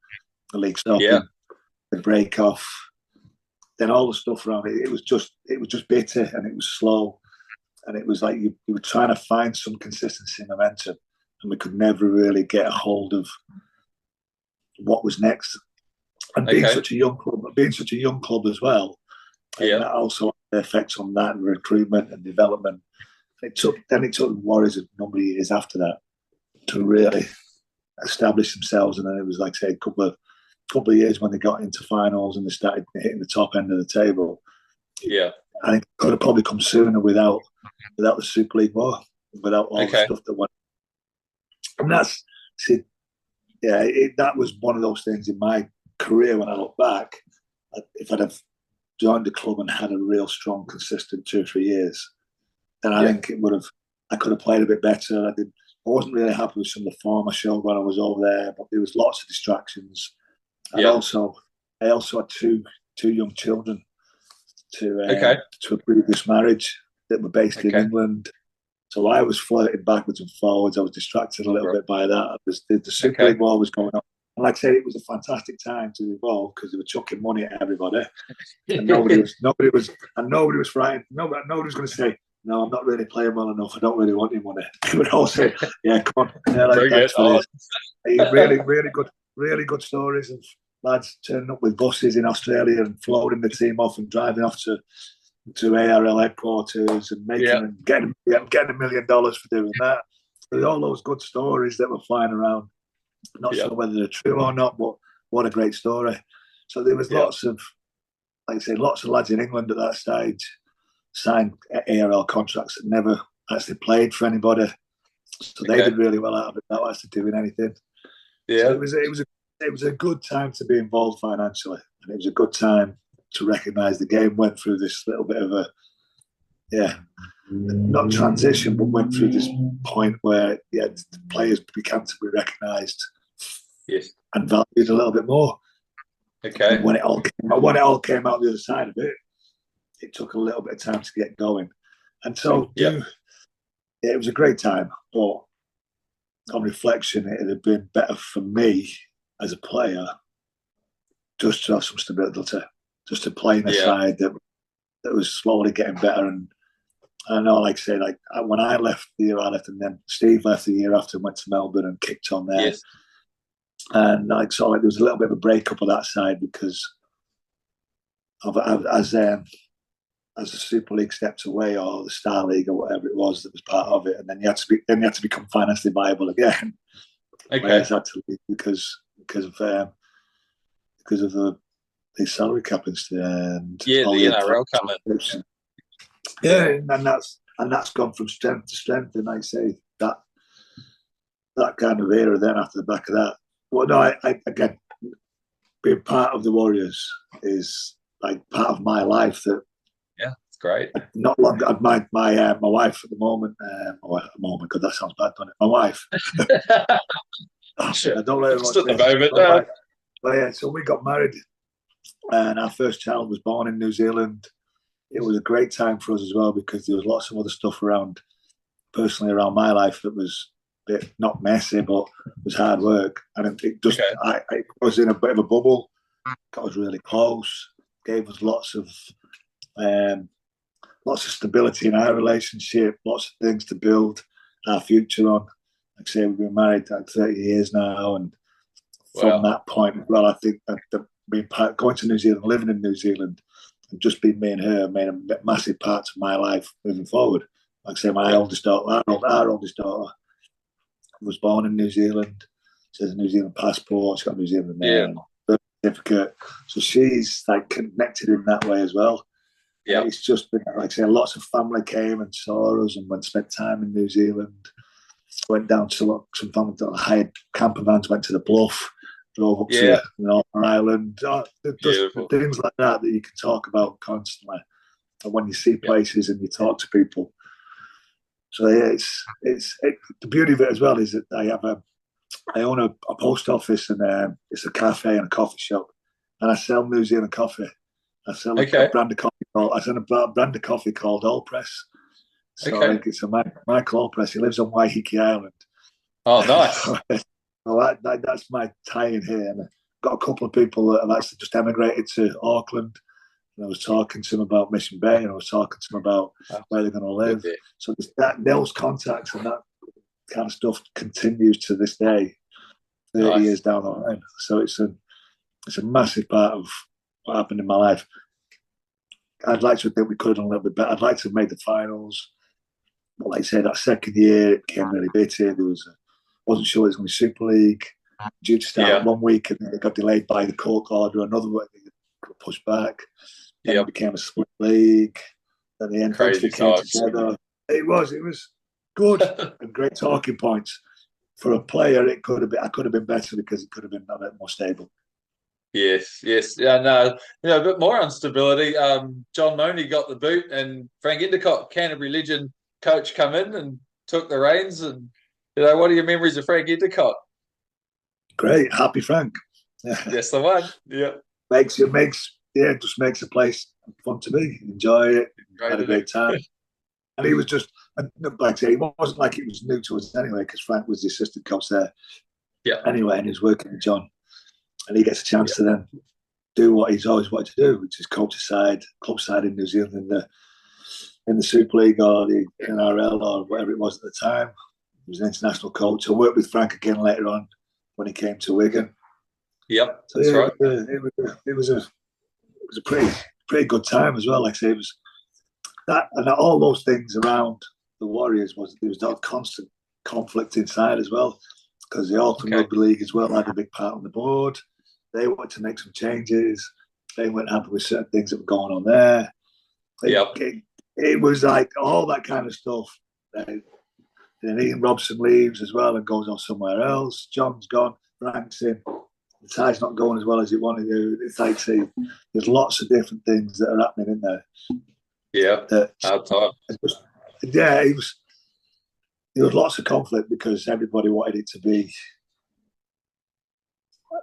the league stopping, the break off, then all the stuff around it. It was just bitter, and it was slow, and it was like you were trying to find some consistency and momentum, and we could never really get a hold of what was next. And being such a young club as well, and that also had the effects on that and recruitment and development. It took the Warriors a number of years after that to really establish themselves, and then it was like say a couple of years when they got into finals and they started hitting the top end of the table. Yeah, I think it could have probably come sooner without the Super League war, without all the stuff that went. And that was one of those things in my career when I look back. If I'd have joined the club and had a real strong, consistent 2 or 3 years, then I think I could have played a bit better. I wasn't really happy with some of the form I showed when I was over there, but there was lots of distractions. And also, I also had two young children to a previous marriage that were based in England. So I was flirting backwards and forwards. I was distracted a little bit by that. The Super League war was going on. And like I said, it was a fantastic time to be involved because they were chucking money at everybody, and nobody was frightened. Nobody was going to say, "No, I'm not really playing well enough. I don't really want your money." They would all say, "Yeah, come on, yeah, like, thanks for this." Really good stories of lads turning up with buses in Australia and floating the team off and driving off to ARL headquarters and getting $1 million for doing that. There's all those good stories that were flying around. Not sure whether they're true or not, but what a great story. So there was lots of, like I say, lots of lads in England at that stage signed ARL contracts that never actually played for anybody. So they did really well out of it, not actually doing anything. Yeah. So it was a good time to be involved financially, and it was a good time to recognise the game went through this little bit of a, not transition, but went through this point where the players began to be recognised and valued a little bit more. Okay. And when it all came out the other side of it, it took a little bit of time to get going. And so it was a great time, but on reflection, it had been better for me as a player just to have some stability, just to play in a side that was slowly getting better. And I know, like I say, like when I left the year I left, and then Steve left the year after and went to Melbourne and kicked on there. Yes. And like so, like there was a little bit of a breakup of that side because of as the Super League stepped away, or the Star League, or whatever it was that was part of it, and then you had to become financially viable again. Okay. Players had to leave because of the salary cap instead. And the NRL coming. Yeah, and that's gone from strength to strength. And I say that kind of era then after the back of that. Well, no, I again, being part of the Warriors is like part of my life. That it's great. Not long. My wife at the moment. Because that sounds bad, doesn't it? My wife. I don't let just at the moment. But yeah, so we got married, and our first child was born in New Zealand. It was a great time for us as well because there was lots of other stuff around my life that was a bit not messy, but was hard work. And it just, I was in a bit of a bubble, got us really close, gave us lots of stability in our relationship, lots of things to build our future on. Like I say, we've been married like 30 years now, and from that point, well, I think that going to New Zealand, living in New Zealand, and just being me and her made a massive part of my life moving forward. Like I say, our oldest daughter was born in New Zealand. She has a New Zealand passport. She's got a New Zealand name, birth certificate. So she's like connected in that way as well. Yeah, it's just been, like I say, lots of family came and saw us and went spent time in New Zealand. Went down to some family that hired camper vans, went to the Bluff, drove up to Northern Ireland. Just things like that you can talk about constantly. And when you see places and you talk to people. So the beauty of it as well is that I own a post office, and it's a cafe and a coffee shop, and I sell New Zealand coffee. I sell a brand of coffee called All Press. So I think it's a Michael All Press. He lives on Waiheke Island. Oh, nice. So that's my tie-in here. And I've got a couple of people that have actually just emigrated to Auckland. And I was talking to them about Mission Bay, and I was talking to them about where they're going to live. So those contacts and that kind of stuff continues to this day, 30 years down the line. So it's a massive part of what happened in my life. I'd like to think we could have done a little bit better. I'd like to have made the finals. But like I said, that second year, it became really bitter. Wasn't sure it was going to be Super League. Due to start 1 week, and then it got delayed by the court order. Another week, it got pushed back. Then it became a split league. Then the end came together. It was good and great talking points. For a player, I could have been better because it could have been a bit more stable. Yes. Yeah, no, a bit more on stability. John Mooney got the boot, and Frank Endicott, Canterbury legend coach, come in and took the reins. And what are your memories of Frank Endicott? Great, happy Frank. That's the one. Yeah, just makes the place fun to be. Enjoy it. Had a great time. And he was just, like I say, it wasn't like it was new to us anyway, because Frank was the assistant coach there. Yeah. Anyway, and he was working with John. and he gets a chance to then do what he's always wanted to do, which is coach a side, club side in New Zealand in the Super League or the NRL or whatever it was at the time. He was an international coach. I worked with Frank again later on when he came to Wigan. Yep, So that's right. It was a pretty good time as well. Like I say, it was that and all those things around the Warriors there was that constant conflict inside as well, because the Auckland Rugby League as well had a big part on the board. They wanted to make some changes. They weren't happy with certain things that were going on there. It was like all that kind of stuff. Then Ian Robson leaves as well and goes on somewhere else. John's gone. Frank's in. The tide's not going as well as it wanted to. It's like, see, there's lots of different things that are happening in there. Yeah, hard time. Yeah, there was lots of conflict because everybody wanted it to be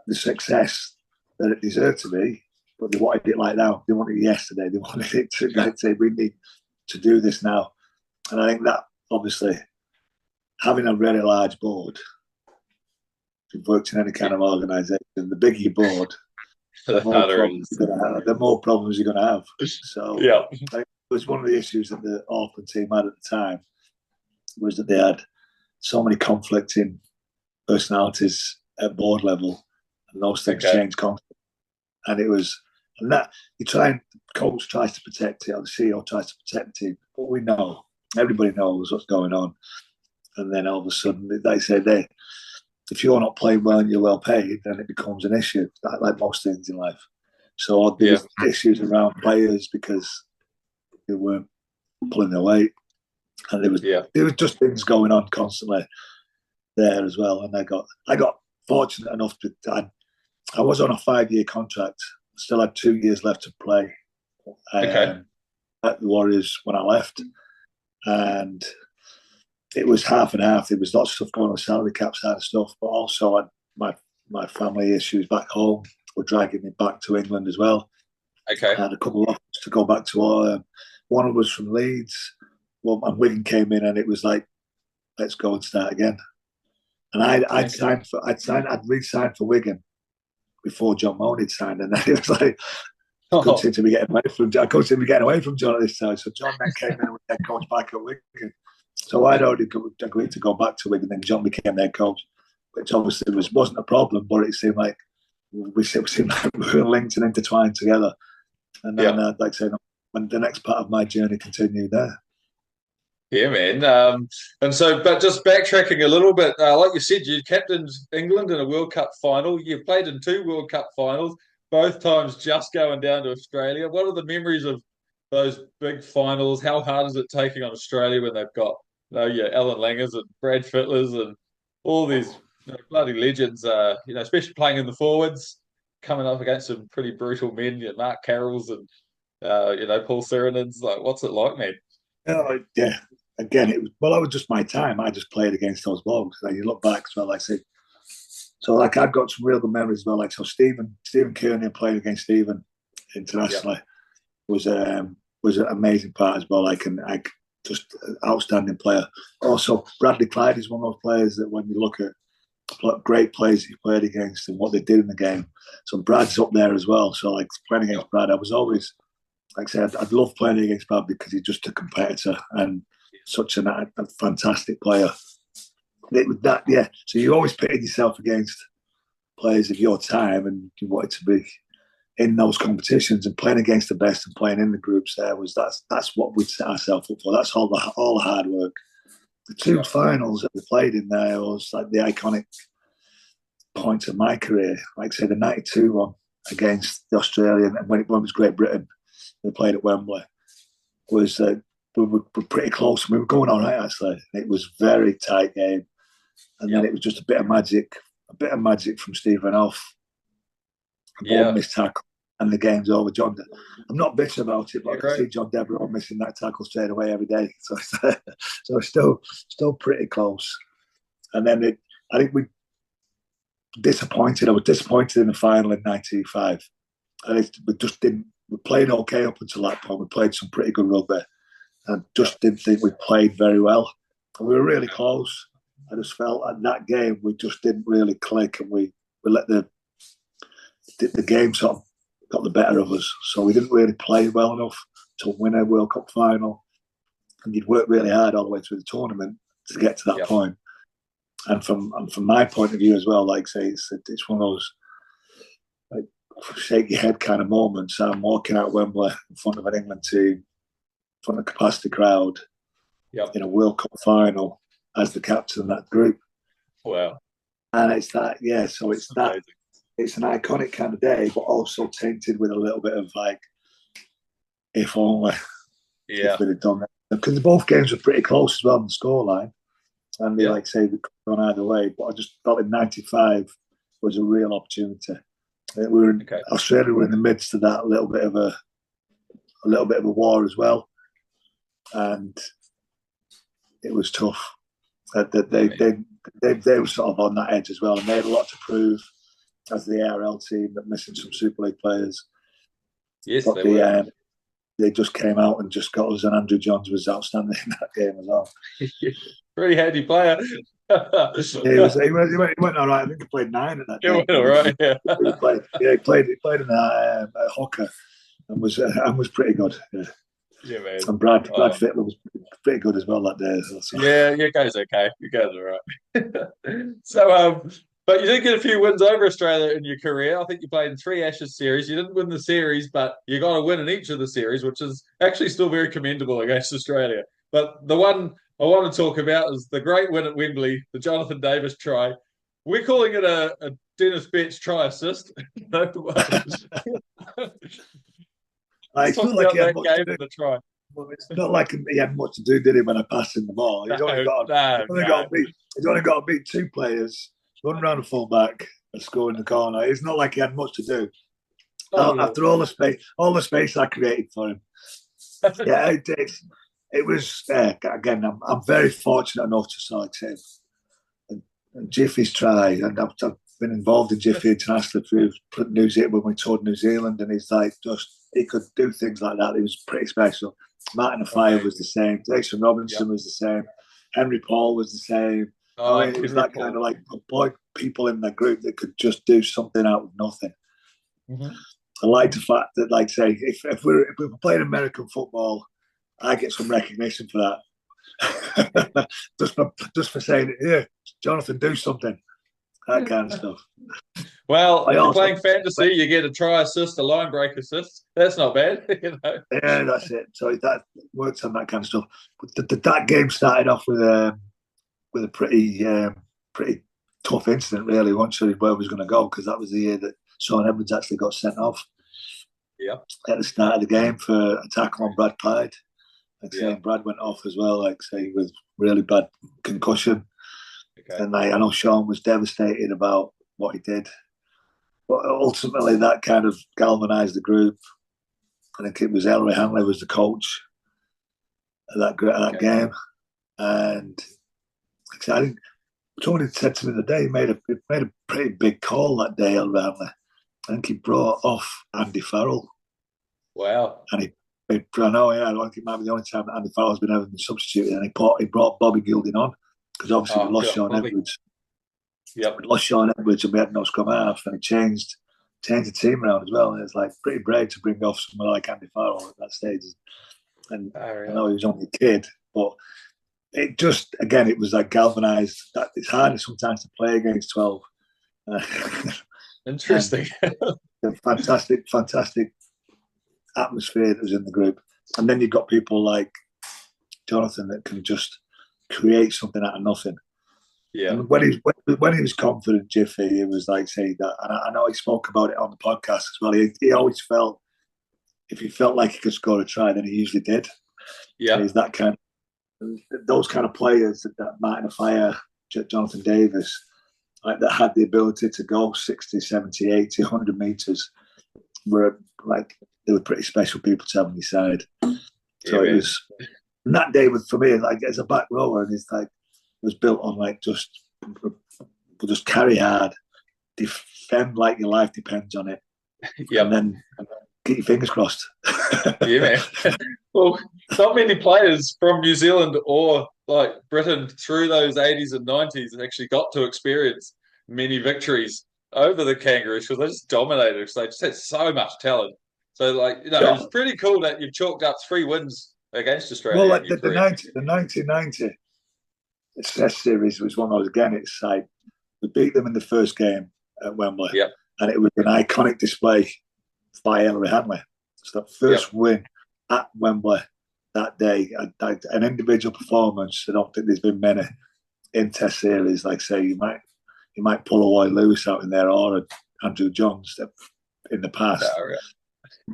the success that it deserved to be, but they wanted it like now. They wanted it yesterday. They wanted it to like say, we need to do this now. And I think that obviously having a really large board, if you've worked in any kind of organisation, the bigger your board, the more problems you're going to have. So I think it was one of the issues that the Auckland team had at the time, was that they had so many conflicting personalities at board level, and those things change constantly. And it was, and that coach tries to protect it, or the CEO tries to protect it, but we know, everybody knows what's going on. And then all of a sudden, they say, if you're not playing well and you're well paid, then it becomes an issue, like most things in life. So there was issues around players because they weren't pulling their weight. And there was just things going on constantly there as well. And I got fortunate enough I was on a 5-year contract, still had 2 years left to play at the Warriors when I left. And it was half and half. There was lots of stuff going on the salary cap side of stuff, but also my family issues back home were dragging me back to England as well. I had a couple of offers to go back to. One was from Leeds. Well, and Wigan came in, and it was like, let's go and start again. And I'd re-signed for Wigan before John Moan had signed, and then it was like, I couldn't seem to be getting away from John at this time. So John then came in and was head coach back at Wigan. So I'd already agreed to go back to Wigan, and John became their coach, which obviously wasn't a problem, but it seemed like we were linked and intertwined together. And then, like I said, when the next part of my journey continued there. Yeah, man. And so, but just backtracking a little bit, like you said, you captained England in a World Cup final. You played in 2 World Cup finals, both times just going down to Australia. What are the memories of those big finals? How hard is it taking on Australia when they've got, Alan Langers and Brad Fittlers and all these bloody legends, especially playing in the forwards, coming up against some pretty brutal men, Mark Carrolls and, Paul Sirenans. Like, what's it like, man? Yeah. Again, it was just my time. I just played against those blokes. Like, you look back as well, like I said. So, like, I've got some real good memories as well. Like, so Stephen Kearney playing against Stephen internationally was an amazing part as well. Like, and just an outstanding player. Also, Bradley Clyde is one of those players that when you look at great players he played against and what they did in the game. So Brad's up there as well. So, like, playing against Brad, I was always, like I said, I'd love playing against Brad because he's just a competitor and such a fantastic player. So you always pitted yourself against players of your time, and you wanted to be in those competitions and playing against the best and playing in the groups. That's what we'd set ourselves up for. That's all the hard work. The 2 finals that we played in there was like the iconic point of my career. Like I say, the '92 one against the Australian, and when it was Great Britain, we played at Wembley. Was we were pretty close. We were going all right, actually. It was a very tight game. And then it was just a bit of magic from Stephen off. One missed tackle, and the game's over. John, I'm not bitter about it, but I can see John Devereux missing that tackle straight away every day. So still pretty close. And then I think we disappointed. I was disappointed in the final in '95. And we just didn't. We played okay up until that point. We played some pretty good rugby. I just didn't think we played very well. And we were really close. I just felt at that game we just didn't really click, and we let the the game sort of got the better of us. So we didn't really play well enough to win a World Cup final. And you'd work really hard all the way through the tournament to get to that point. And from my point of view as well, like say, it's one of those like shake your head kind of moments. I'm walking out Wembley in front of an England team, in front of a capacity crowd, in a World Cup final as the captain of that group. Wow. And it's that, so it's that. Amazing. It's an iconic kind of day, but also tainted with a little bit of like, if only, if we'd have done that. Because both games were pretty close as well on the scoreline. And they like say we could have gone either way. But I just felt in '95 was a real opportunity. We were in Australia were in the midst of that little bit of a war as well. And it was tough. They were sort of on that edge as well, and they had a lot to prove as the ARL team, that missing some Super League players. Yes, but they just came out and just got us, and Andrew Johns was outstanding in that game as well. Pretty handy player. He went all right. I think he played 9 at that game. He went all right, he played in that hooker and was pretty good. Yeah, man. And Brad Fittler was pretty good as well that day. So. Yeah, you guys okay. You guys are right. So, but you did get a few wins over Australia in your career. I think you played in 3 Ashes series. You didn't win the series, but you got a win in each of the series, which is actually still very commendable against Australia. But the one I want to talk about is the great win at Wembley, the Jonathan Davis try. We're calling it a Denis Betts try assist. It's not like he had much to do. The try. Well, it's not like he had much to do, did he, when I passed him the ball? He's only got to beat 2 players, run around the fullback and score in the corner. It's not like he had much to do. After all the space I created for him. It was again. I'm very fortunate enough to select him. And Jiffy's try, and I've been involved in Jiffy internationally through New Zealand when we toured New Zealand, and he's like he could do things like that. He was pretty special. Martin Afire was the same. Jason Robinson was the same. Henry Paul was the same. It was that kind of like people in the group that could just do something out of nothing. Mm-hmm. I like the fact that, like, say, if we're playing American football, I get some recognition for that. just for saying, Jonathan, do something. That kind of stuff. Well, if you're playing fantasy, you get a try assist, a line break assist. That's not bad, Yeah, that's it. So that works on that kind of stuff. But that game started off with a pretty tough incident, really. Once sure where he was going to go, because that was the year that Sean Edwards actually got sent off. Yeah. At the start of the game for a tackle on Brad Clyde. Brad went off as well, with really bad concussion. Okay. And I know Sean was devastated about what he did. But ultimately, that kind of galvanised the group. I think it was Ellery Hanley was the coach of that game. And I think somebody said to me the day he made a pretty big call that day, Ellery Hanley. I think he brought off Andy Farrell. Wow. And I think it might be the only time that Andy Farrell's been ever been substituted. And he brought Bobby Gilding on, because obviously we lost Sean Edwards. Yep. We lost Sean Edwards and we had no scrum half, and he changed the team around as well. And it's like pretty brave to bring off someone like Andy Farrell at that stage. And I know he was only a kid, but it just, again, it was like galvanised that it's harder sometimes to play against 12. Interesting. Fantastic atmosphere that was in the group. And then you've got people like Jonathan that can just create something out of nothing. Yeah. And when he was confident, Jiffy, he was like saying that, and I know he spoke about it on the podcast as well. He always felt, if he felt like he could score a try, then he usually did. Yeah. So he's that kind of, those kind of players that Martin Afire, Jonathan Davis, like, that had the ability to go 60, 70, 80, 100 metres, were like, they were pretty special people to have on your side. So it was, and that day was, for me, like, as a back rower, and it's like, it was built on like just carry hard, defend like your life depends on it. Yeah. And then get your fingers crossed. Yeah, man. Well, not many players from New Zealand or like Britain through those 80s and 90s actually got to experience many victories over the Kangaroos because they just dominated because they just had so much talent. So, like, Yeah. it's pretty cool that you've chalked up 3 wins against Well, Australia in like your the career. 1990 Test series was one of those, again, it's like we beat them in the first game at Wembley, Yep, and it was an iconic display by Ellery Hanley. It's the yep. first win at Wembley that day. An individual performance. I don't think there's been many in Test series. Like say, you might pull a Roy Lewis out in there or Andrew Johns in the No, past. right.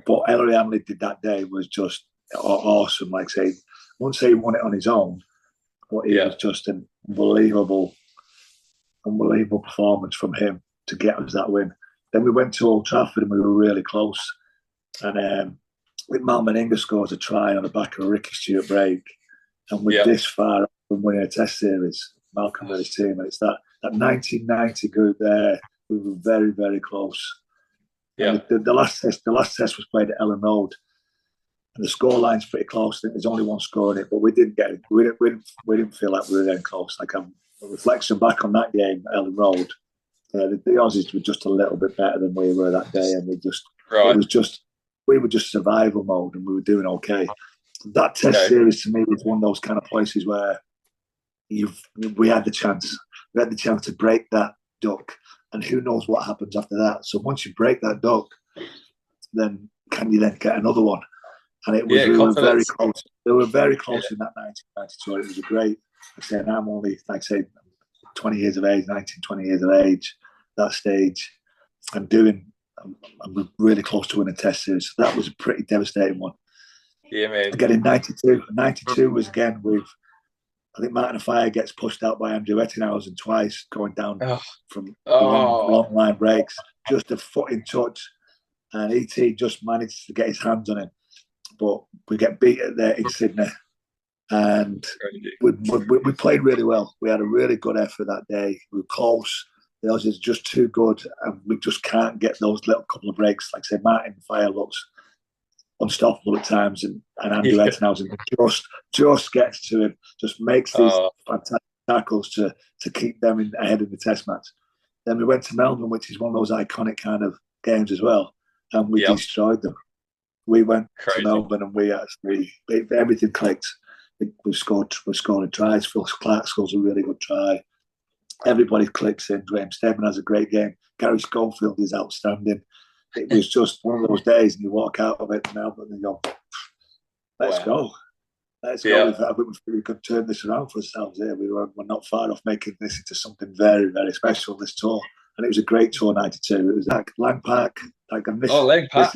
But Ellery Hanley did that day was just awesome. Like say, I wouldn't say he won it on his own, but it was just an unbelievable performance from him to get us that win. Then we went to Old Trafford and we were really close. And with Mal Meninga scores a try on the back of a Ricky Stewart break, and we're this far from winning a Test series, Malcolm and his team, and it's that 1990 group there. We were very, very close. Yeah. And the last test was played at Ellen Road, and the scoreline's pretty close. I think there's only one score in it, but we didn't get it. We didn't feel like we were getting close. Like a reflection back on that game at Ellen Road, the Aussies were just a little bit better than we were that day, and we were just survival mode, and we were doing okay. That Test series to me was one of those kind of places where we had the chance. We had the chance to break that duck, and who knows what happens after that. So once you break that duck, then can you then get another one? And it was we were very close. They were very close in that 1992. It was a great. And I'm only, like I say, 20 years of age, 19, 20 years of age, that stage. I'm really close to winning a Test series. So that was a pretty devastating one. Yeah, man. Again, in 92. 92 was again with, I think Martin Fire gets pushed out by Andrew Ettinghausen twice, going down from long line breaks, just a foot in touch. And E.T. just managed to get his hands on him. But we get beat there in Sydney. And we played really well. We had a really good effort that day. We were close. The Aussies are just too good, and we just can't get those little couple of breaks. Like I say, Martin Fire looks unstoppable at times, and Andrew Ettinghausen just gets to him, just makes these fantastic tackles to keep them ahead in the Test match. Then we went to Melbourne, which is one of those iconic kind of games as well, and we destroyed them. We went to Melbourne and everything clicked. We scored tries. Phil Clark scores a really good try. Everybody clicks in. Graham Steadman has a great game. Gary Schofield is outstanding. It was just one of those days, and you walk out of it in Melbourne and you go, let's go. Let's go with that. I think we could turn this around for ourselves here. We're not far off making this into something very, very special, this tour. And it was a great tour, 92. It was like Lang Park. Like Lang Park.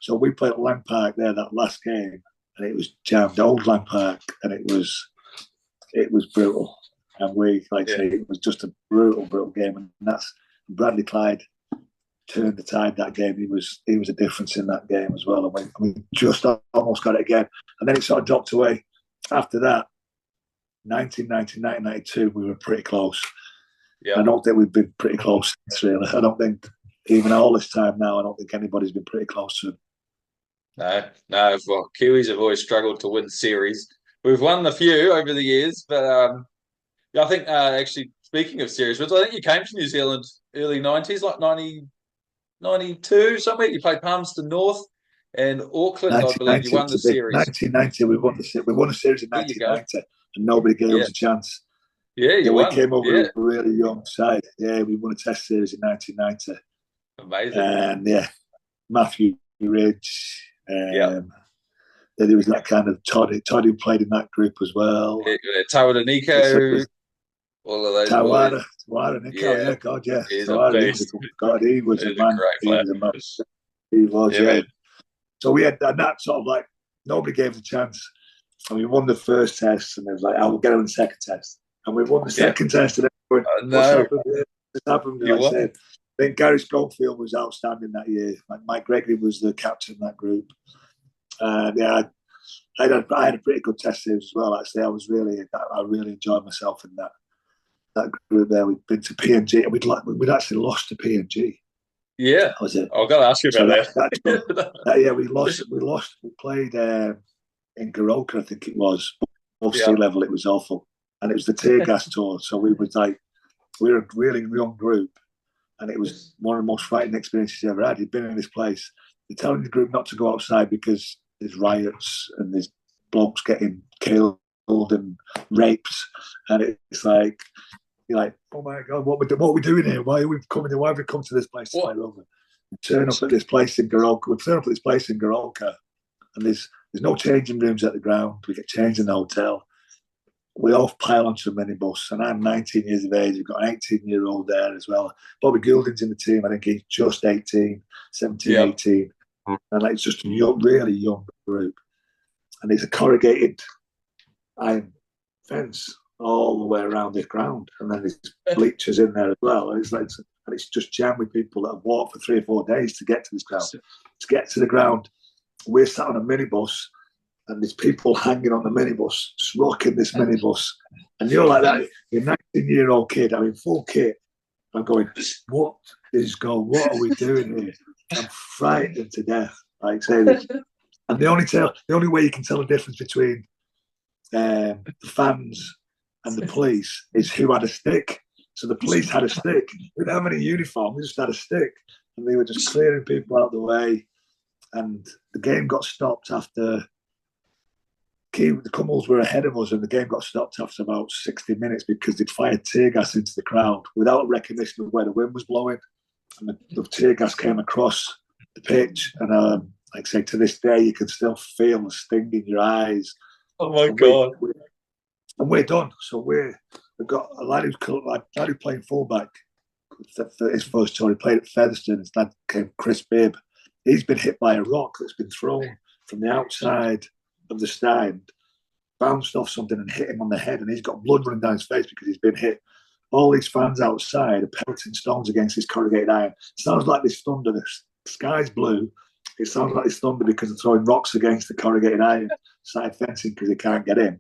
So we played at Lang Park there that last game, and it was jammed, old Lang Park, and it was brutal. And it was just a brutal game. And that's Bradley Clyde turned the tide that game. He was a difference in that game as well. And we just almost got it again. And then it sort of dropped away. After that, 1990, 1992, we were pretty close. Yeah. I don't think we've been pretty close since, really. I don't think, even all this time now, I don't think anybody's been pretty close to him. No. Well, Kiwis have always struggled to win series. We've won a few over the years, but I think actually, speaking of series wins, I think you came to New Zealand early 90s, like 92 somewhere. You played Palmerston North and Auckland, I believe. You won the series. 1990, we won a series in 1990, and nobody gave us a chance. Yeah, we came over a really young side. Yeah, we won a Test series in 1990. Amazing. And Matthew Ridge. Then there was that kind of Todd who played in that group as well. Tawara Nico. All of those Tawara Nico, God, yeah. He's Tawara, a beast. He was a man. He was. So we had that sort of like, nobody gave us a chance. And we won the first test, and it was like, I will get on the second test. And we won the second test, and everyone, what's happened? Like I said, I think Gary Schofield was outstanding that year. Mike Gregory was the captain of that group. And I had a pretty good Test series as well. Actually, I really enjoyed myself in that group there. We'd been to PNG, and we'd actually lost to PNG. Yeah, that was it. I've got to ask you about that. We lost. We played in Goroka, I think it was. Above sea level, it was awful, and it was the tear gas tour. So we were a really young group, and it was one of the most frightening experiences he ever had. He'd been in this place. They're telling the group not to go outside because there's riots and there's blokes getting killed and rapes, and it's like you're like, oh my god, what are we doing here? Why are we coming here? Why have we come to this place to play rugby? We turn up at this place in Garoka, and there's no changing rooms at the ground. We get changed in the hotel. We all pile onto a minibus, and I'm 19 years of age. We've got an 18-year-old there as well. Bobby Goulding's in the team. I think he's just 18, 17, 18. And like, it's just a young, really young group. And there's a corrugated iron fence all the way around this ground. And then there's bleachers in there as well. And it's just jammed with people that have walked for 3 or 4 days to get to this ground. To get to the ground, we're sat on a minibus, and there's people hanging on the minibus, just rocking this minibus. And you're like that, you're a 19-year-old kid, I mean, full kit. I'm going, what are we doing here? I'm frightened to death, like say this. And the only way you can tell the difference between the fans and the police is who had a stick. So the police had a stick. We didn't have any uniform, we just had a stick. And they were just clearing people out of the way. And the game got stopped after the Cummels were ahead of us, and the game got stopped after about 60 minutes because they'd fired tear gas into the crowd without recognition of where the wind was blowing. And the tear gas came across the pitch, and like I say, to this day, you can still feel the sting in your eyes. Oh my God! And we're done. So we've got a lad who's playing fullback for his first tour. He played at Featherstone. His dad came Chris Bibb. He's been hit by a rock that's been thrown from the outside of the stand, bounced off something and hit him on the head, and he's got blood running down his face because he's been hit. All these fans outside are pelting stones against his corrugated iron. It sounds like this thunder. The sky's blue. It sounds like this thunder because they're throwing rocks against the corrugated iron side fencing because they can't get in.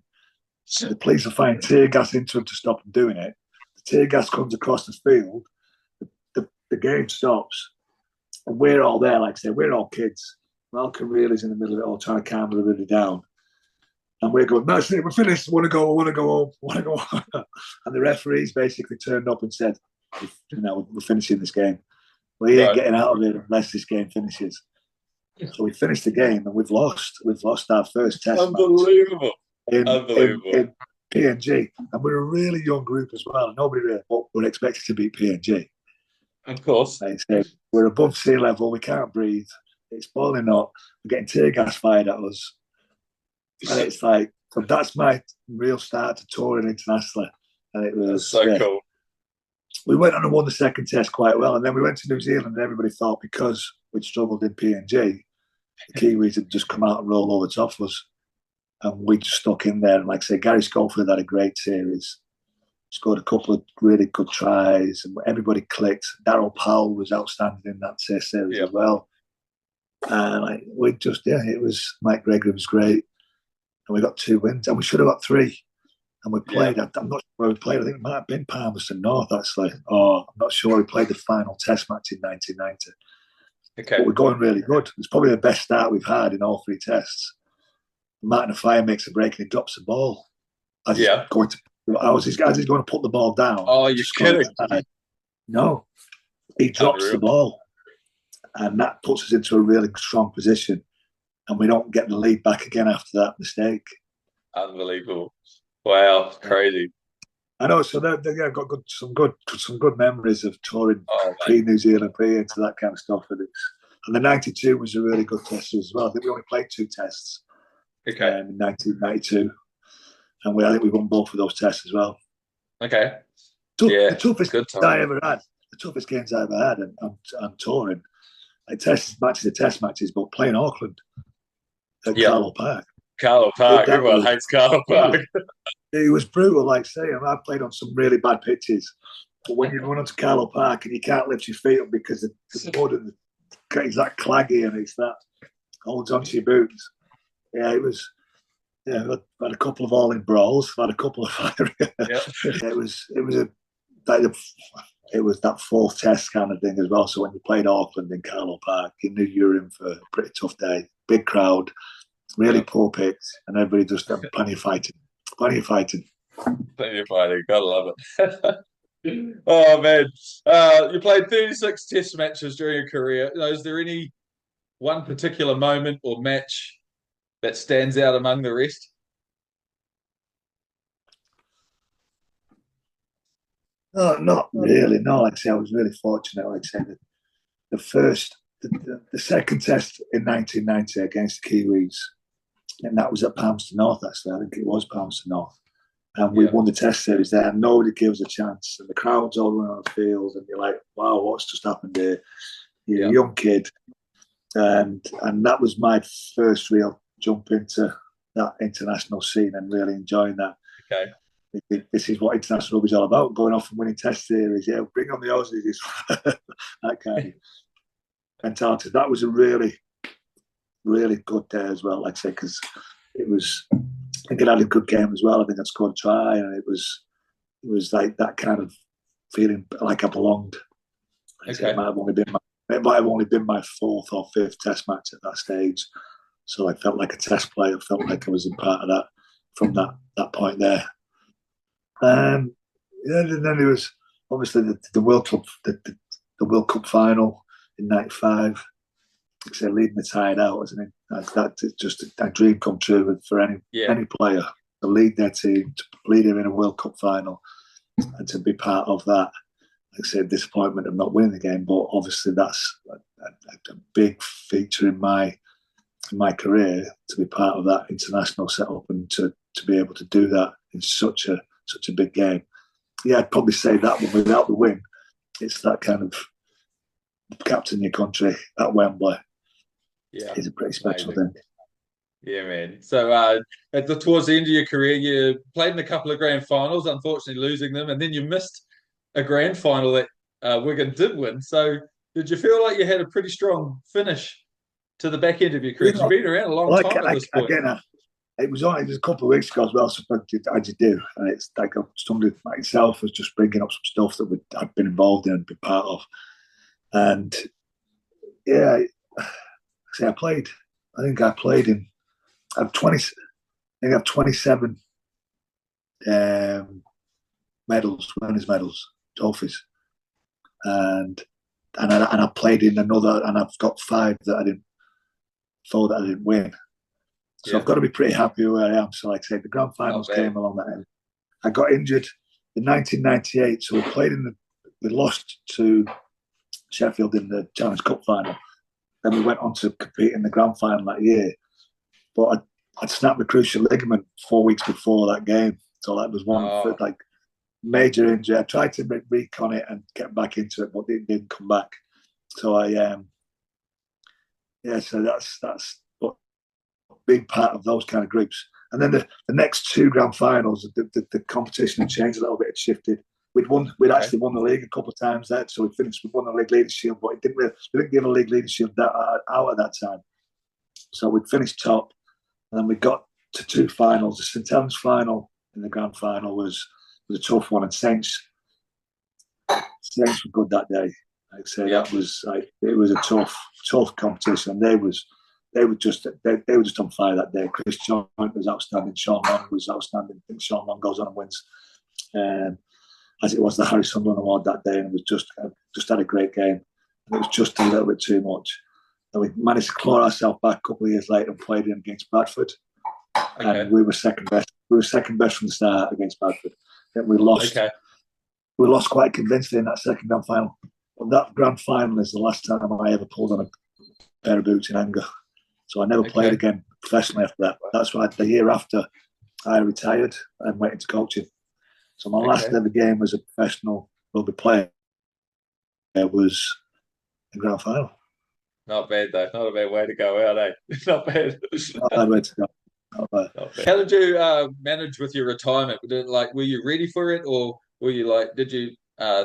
So the police are firing tear gas into him to stop him doing it. The tear gas comes across the field. The game stops. And we're all there, like I say, we're all kids. Malcolm Reilly's in the middle of it all, trying to calm everybody down. And we're going, that's it, we're finished. I want to go home. And the referees basically turned up and said, we're finishing this game. We ain't getting out of it unless this game finishes. So we finished the game, and we've lost. We've lost our first test. Unbelievable. In PNG. And we're a really young group as well. Nobody really thought we're expected to beat PNG. Of course. We're above sea level. We can't breathe. It's boiling up. We're getting tear gas fired at us. And it's like, so that's my real start to touring internationally. And it was so cool. We went on and won the second test quite well. And then we went to New Zealand, and everybody thought because we'd struggled in PNG, the Kiwis had just come out and rolled over top of us. And we just stuck in there. And like I say, Gary Schofield had a great series. Scored a couple of really good tries, and everybody clicked. Darryl Powell was outstanding in that test series as well. And it was Mike Gregory was great. And we got 2 wins, and we should have got 3. And we played, I'm not sure where we played. I think it might have been Palmerston North, actually. I'm not sure. We played the final test match in 1990. Okay. But we're going really good. It's probably the best start we've had in all 3 tests. Martin Afire makes a break, and he drops the ball. As he's going to put the ball down. Oh, you're kidding. No. He drops the ball. And that puts us into a really strong position. And we don't get the lead back again after that mistake. Unbelievable. Wow, crazy. I know, so I've got some good memories of touring pre-New Zealand, pre-into that kind of stuff. And the 92 was a really good test as well. I think we only played 2 tests in 1992. And I think we won both of those tests as well. Okay. The toughest games I ever had. The toughest games I ever had, and I'm touring. Like test matches, but playing Auckland at Carlo Park. Carlo Park. Everyone hates Carlo Park. It was brutal, like saying. I played on some really bad pitches, but when you run onto Carlo Park and you can't lift your feet up because the mud and it's that claggy and it's that holds onto your boots. Yeah, it was. Yeah, I've had a couple of all-in brawls. I've had a couple of It was that 4th test kind of thing as well. So when you played Auckland in Carlo Park, you knew you were in for a pretty tough day. Big crowd, really poor pitch, and everybody just had plenty of fighting. Gotta love it. Oh man, you played 36 Test matches during your career. Is there any one particular moment or match that stands out among the rest? No, not really. No, like I say, I was really fortunate. Like I said, the second test in 1990 against the Kiwis, and that was at Palmerston North. Actually, I think it was Palmerston North, and we Yeah, won the Test series there. And nobody gives a chance, and the crowd's all running on the field, and you're like, "Wow, what's just happened here?" You're a yeah, young kid, and that was my first real jump into that international scene and really enjoying that. okay, This is what international rugby is all about: going off and winning Test series. Yeah, bring on the Aussies. That kind of mentality. That was a really, really good day as well. Like I say, because it was, I think it had a good game as well. I think I scored a try, and it was like that kind of feeling like I belonged. Like I say, okay, it might have only been my fourth or fifth Test match at that stage. So I felt like a Test player. I felt like I was in part of that from that point there. Yeah, and then there was obviously the World Cup, the World Cup final in '95. Like I say, leading the tide out, isn't it? That's just a dream come true for yeah, any player to lead their team, to lead them in a World Cup final, and to be part of that. Like I said, disappointment of not winning the game, but obviously that's a big feature in my career to be part of that international setup and to be able to do that in such a big game. Yeah, I'd probably say that one without the win. It's that kind of captain your country at Wembley yeah. is a pretty special Amazing. thing. Yeah, man. So towards the end of your career, you played in a couple of grand finals, unfortunately losing them, and then you missed a grand final that Wigan did win. So did you feel like you had a pretty strong finish to the back end of your career? You 'Cause you've know, been around a long like time at this point. again, it was a couple of weeks ago as well. So as you do, and it's like somebody like yourself was just bringing up some stuff that I'd been involved in and been part of, and yeah, see, I played. I think I played in. I've 20. I think I've 27 medals, winners' medals, trophies, and I played in another, and I've got 5 that I didn't, 4 that I didn't win. So I've Yeah, got to be pretty happy where I am. So like I say, the grand not finals bad. came along that end. I got injured in 1998, so we lost to Sheffield in the Challenge Cup final. Then we went on to compete in the grand final that year. But I'd snapped the cruciate ligament 4 weeks before that game. So that was one Oh, like major injury. I tried to recon it and get back into it, but it didn't come back. So so that's a big part of those kind of groups. And then the next 2 grand finals, the competition had changed a little bit. It shifted. We'd okay, actually won the league a couple of times there, so we won the league leaders shield, but we didn't give a league leaders shield out at that time. So we'd finished top, and then we got to 2 finals. The St Helens final in the grand final was a tough one, and Saints were good that day. I'd say yeah, that was it was a tough competition, and they were just on fire that day. Chris Joint was outstanding. Sean Long was outstanding. I think Sean Long goes on and wins, as it was the Harry Sunderland Award that day, and it was just had a great game. And it was just a little bit too much. And we managed to claw ourselves back a couple of years later and played in against Bradford, okay, and we were second best. We were second best from the start against Bradford. And we lost. okay, We lost quite convincingly in that second grand final. But that grand final is the last time I ever pulled on a pair of boots in anger. So I never played okay, again professionally after that. That's why the year after I retired and went into coaching. So my last okay. ever game as a professional rugby player was the grand final. Not bad though. Not a bad way to go out, eh? Not bad. Not a bad way to go. Not bad. Not bad. How did you manage with your retirement? Were you ready for it, or were you did you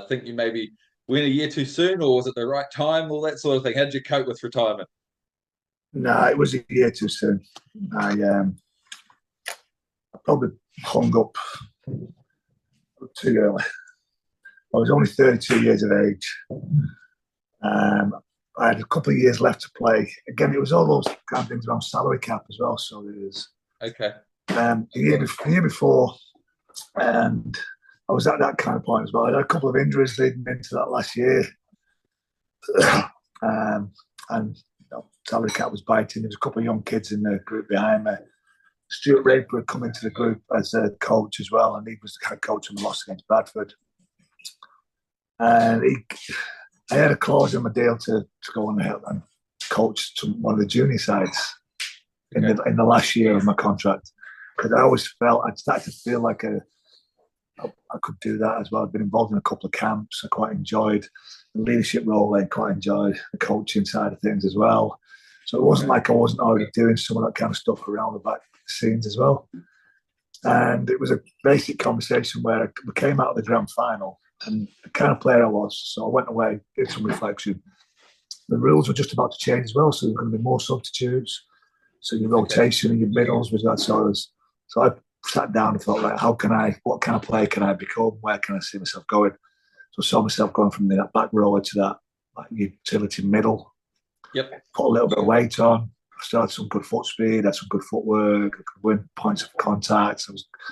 think you maybe went a year too soon, or was it the right time? All that sort of thing. How did you cope with retirement? No, it was a year too soon. I probably hung up too early. I was only 32 years of age. I had a couple of years left to play. Again, it was all those kind of things around salary cap as well. So it was Okay. the year before, and I was at that kind of point as well. I had a couple of injuries leading into that last year. And salary cap was biting. There was a couple of young kids in the group behind me. Stuart Raper had come into the group as a coach as well, and he was the head coach when we lost against Bradford. And I had a clause in my deal to go on and coach to one of the junior sides in the last year of my contract, because I always felt I'd started to feel like I could do that as well. I'd been involved in a couple of camps. I quite enjoyed the leadership role. I quite enjoyed the coaching side of things as well. So it wasn't like I wasn't already doing some of that kind of stuff around the back scenes as well. And it was a basic conversation where we came out of the grand final, and the kind of player I was. So I went away, did some reflection. The rules were just about to change as well. So there were going to be more substitutes. So your rotation and your middles was that sort of. So I sat down and thought, like, what kind of player can I become? Where can I see myself going? So I saw myself going from that back rower to that utility middle. Yep. Put a little bit of weight on. I still had some good foot speed, had some good footwork. I could win points of contact.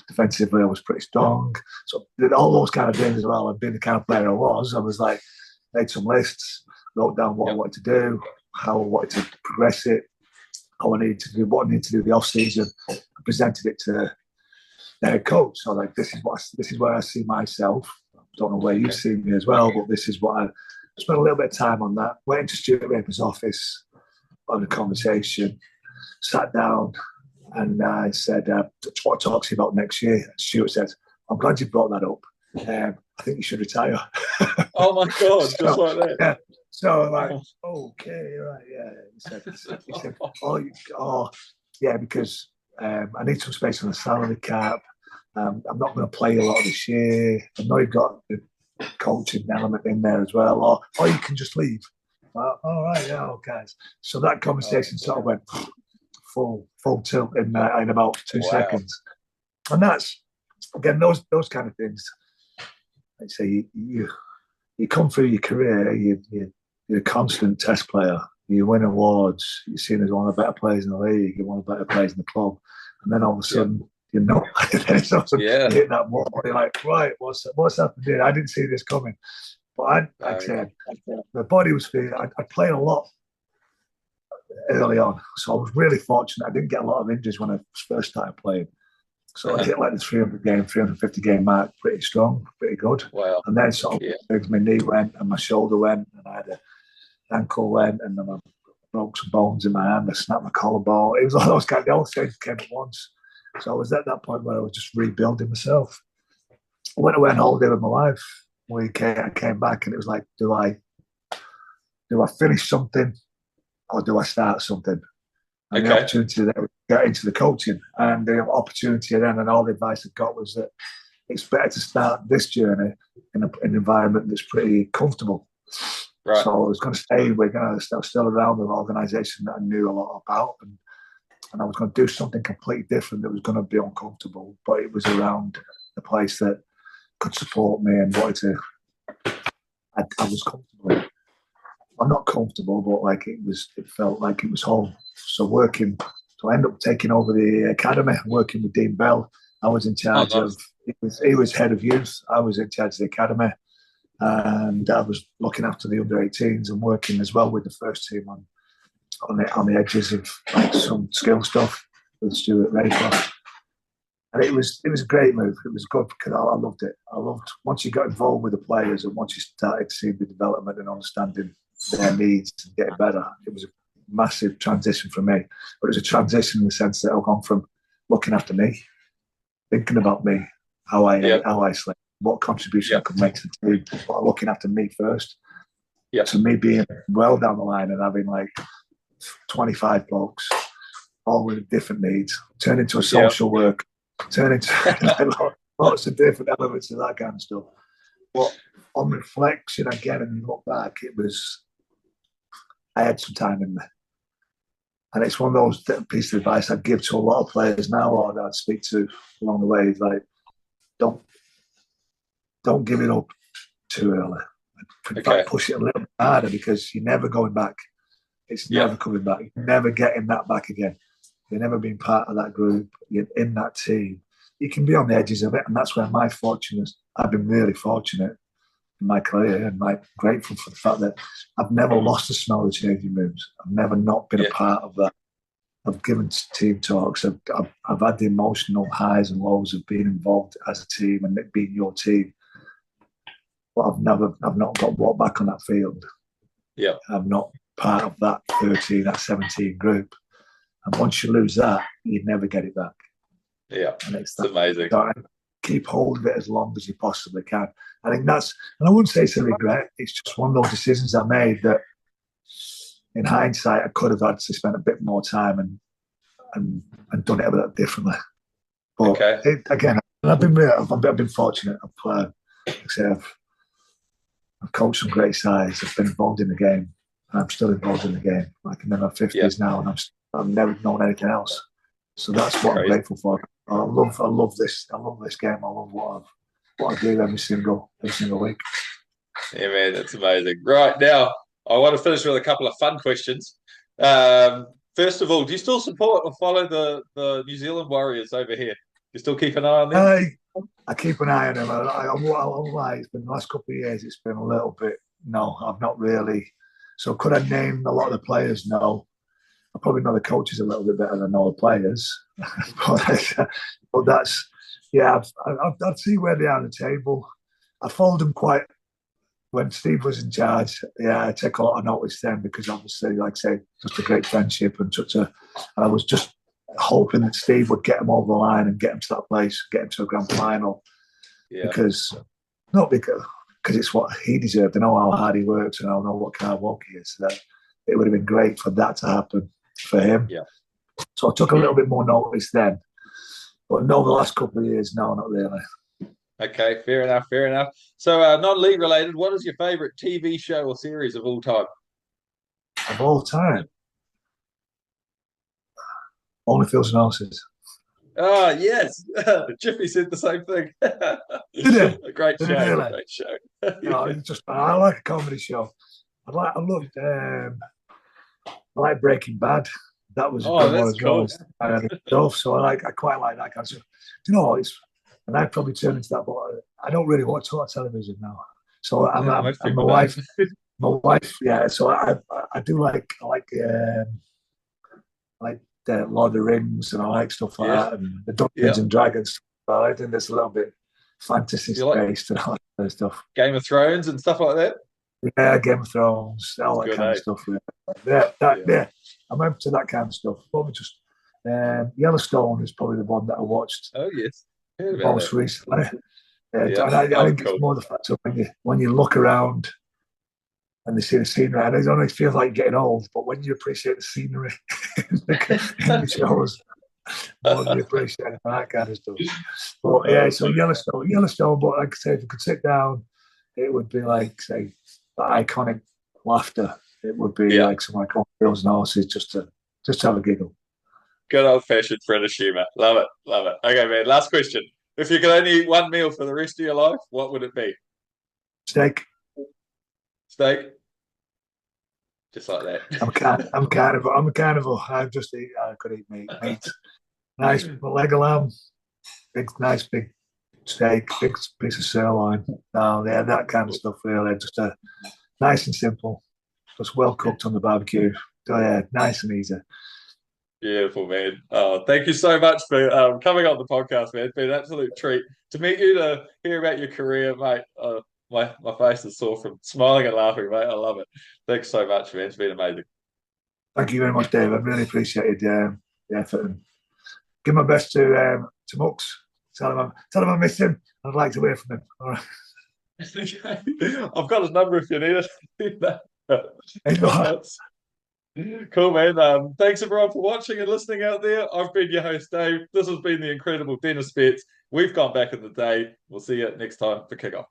Defensively, I was pretty strong. So did all those kind of things as well. And being the kind of player I was like, made some lists, wrote down what I wanted to do, how I wanted to progress it, how I needed to do, what I needed to do the off season. I presented it to the head coach. So like, this is where I see myself. I don't know where you've seen me as well, but this is what I spent a little bit of time on that. Went into Stuart Raper's office, on a conversation, sat down, and I said, what talk to you about next year? And Stuart said, I'm glad you brought that up. I think you should retire. Oh my God, just like that. Yeah. So I'm like, okay, right, yeah. He said, yeah, because I need some space on the salary cap. I'm not going to play a lot this year. I know you've got the coaching element in there as well, or you can just leave. All right, yeah, okay. So that conversation sort of went full tilt in about 2 seconds, and that's again those kind of things. I'd say you come through your career, you're a constant test player. You win awards. You're seen as one of the better players in the league. You're one of the better players in the club, and then all of a sudden. You're not. You hit that wall. You're like, right, what's happened here? I didn't see this coming. But I'd say the body was feeling. I played a lot early on, so I was really fortunate. I didn't get a lot of injuries when I first started playing. So I hit like the 350 game mark pretty strong, pretty good. Wow. And then sort of my knee went and my shoulder went, and I had an ankle went, and then I broke some bones in my hand. I snapped my collarbone. It was all those kind of old things came at once. So I was at that point where I was just rebuilding myself. I went away on holiday with my wife. I came back and it was like, do I finish something or do I start something? And the opportunity there was to get into the coaching. And the opportunity then and all the advice I got was that it's better to start this journey in an environment that's pretty comfortable. Right. So I was going to stay. We're going to still around an organisation that I knew a lot about, and I was going to do something completely different that was going to be uncomfortable, but it was around a place that could support me and wanted to. I was comfortable. I'm not comfortable, but like it felt like it was home. So I ended up taking over the academy, working with Dean Bell. I was in charge of. He was head of youth. I was in charge of the academy, and I was looking after the under-18s and working as well with the first team on the edges of like some skill stuff with Stuart Raper. And it was a great move. It was good because I loved it. I loved once you got involved with the players and once you started seeing the development and understanding their needs and getting better. It was a massive transition for me. But it was a transition in the sense that I've gone from looking after me, thinking about me, how I sleep, what contribution I could make to the team, but looking after me first. Yeah. So me being well down the line and having like 25 blokes, all with different needs, turn into a social work, turn into lots of different elements of that kind of stuff. But on reflection again, and you look back, I had some time in there. And it's one of those pieces of advice I'd give to a lot of players now, or that I'd speak to along the way. It's like, don't give it up too early. In fact, push it a little bit harder because you're never going back. It's never coming back. You're never getting that back again. You're never being part of that group. You're in that team. You can be on the edges of it, and that's where my fortune I've been really fortunate in my career and like grateful for the fact that I've never lost the smell of changing rooms. I've never not been a part of that. I've given team talks. I've had the emotional highs and lows of being involved as a team and it being your team. But I've not got walked back on that field. Yeah. I'm not part of that 13, that 17 group. And once you lose that, you never get it back. Yeah. And it's amazing. Keep hold of it as long as you possibly can. I think that's, and I wouldn't say it's a regret. It's just one of those decisions I made that in hindsight, I could have actually spent a bit more time and done it a bit differently. But again, I've been fortunate. I've coached some great sides. I've been involved in the game. And I'm still involved in the game. Like I'm in my 50s now, and I've never known anything else. So that's what I'm grateful for. I love this game. I love what I do every single week. Yeah, man, that's amazing. Right now, I want to finish with a couple of fun questions. First of all, do you still support or follow the New Zealand Warriors over here? You still keep an eye on them? I keep an eye on them. It's been the last couple of years. It's been a little bit. No, I've not really. So could I name a lot of the players? No. I probably know the coaches a little bit better than all the players. but that's, yeah, I'd see where they are on the table. I followed them quite when Steve was in charge. Yeah, I take a lot of notice then because obviously, like I say, just a great friendship and and I was just hoping that Steve would get them over the line and get them to that place, get them to a grand final. Yeah. Because it's what he deserved. I know how hard he works and I know what kind of work he is. That it would have been great for that to happen for him. Yeah. So I took a little bit more notice then. But no, the last couple of years, no, not really. Okay, fair enough. So non-league related, what is your favourite TV show or series of all time? Of all time? Only Fields and Horses. Oh, yes. Jiffy said the same thing. Did it? A great show. Really? Great show. No, I like a comedy show. I like Breaking Bad. That was a good one as well. Cool. So I quite like that kind of stuff. Do you know, and I probably turn into that, but I don't really watch a lot of television now. So my wife, yeah. So I do like the Lord of the Rings and I like stuff like that and the Dungeons and Dragons. But I think there's a little bit fantasy based and all that stuff. Game of Thrones and stuff like that. Yeah, Game of Thrones, all that kind of stuff. Yeah. I'm into that kind of stuff. Probably just Yellowstone is probably the one that I watched. Oh yes, most recently. And I think it's more the fact of when you look around and they see the scenery, and it always feels like getting old. But when you appreciate the scenery in the shows, more than you appreciate that kind of stuff. But yeah, so Yellowstone. But like I say, if you could sit down, it would be like say the iconic laughter. It would be like some like Fields and Horses just to have a giggle. Good old fashioned British humour. Love it. Okay, man. Last question. If you could only eat one meal for the rest of your life, what would it be? Steak. Just like that. I'm a carnivore. I could eat meat. Nice leg of lamb. Nice big steak. Big piece of sirloin. That kind of stuff really. Just nice and simple. Just well cooked on the barbecue. Nice and easy. Beautiful, man. Thank you so much for coming on the podcast, man. It's been an absolute treat to meet you, to hear about your career, mate. My face is sore from smiling and laughing, mate. I love it. Thanks so much, man. It's been amazing. Thank you very much, Dave. I really appreciated the effort. And give my best to Mux. Tell him I miss him. I'd like to hear from him. All right. I've got his number if you need it. Cool, man. Thanks everyone for watching and listening out there. I've been your host, Dave. This has been the incredible Denis Betts. We've gone back in the day. We'll see you next time for kickoff.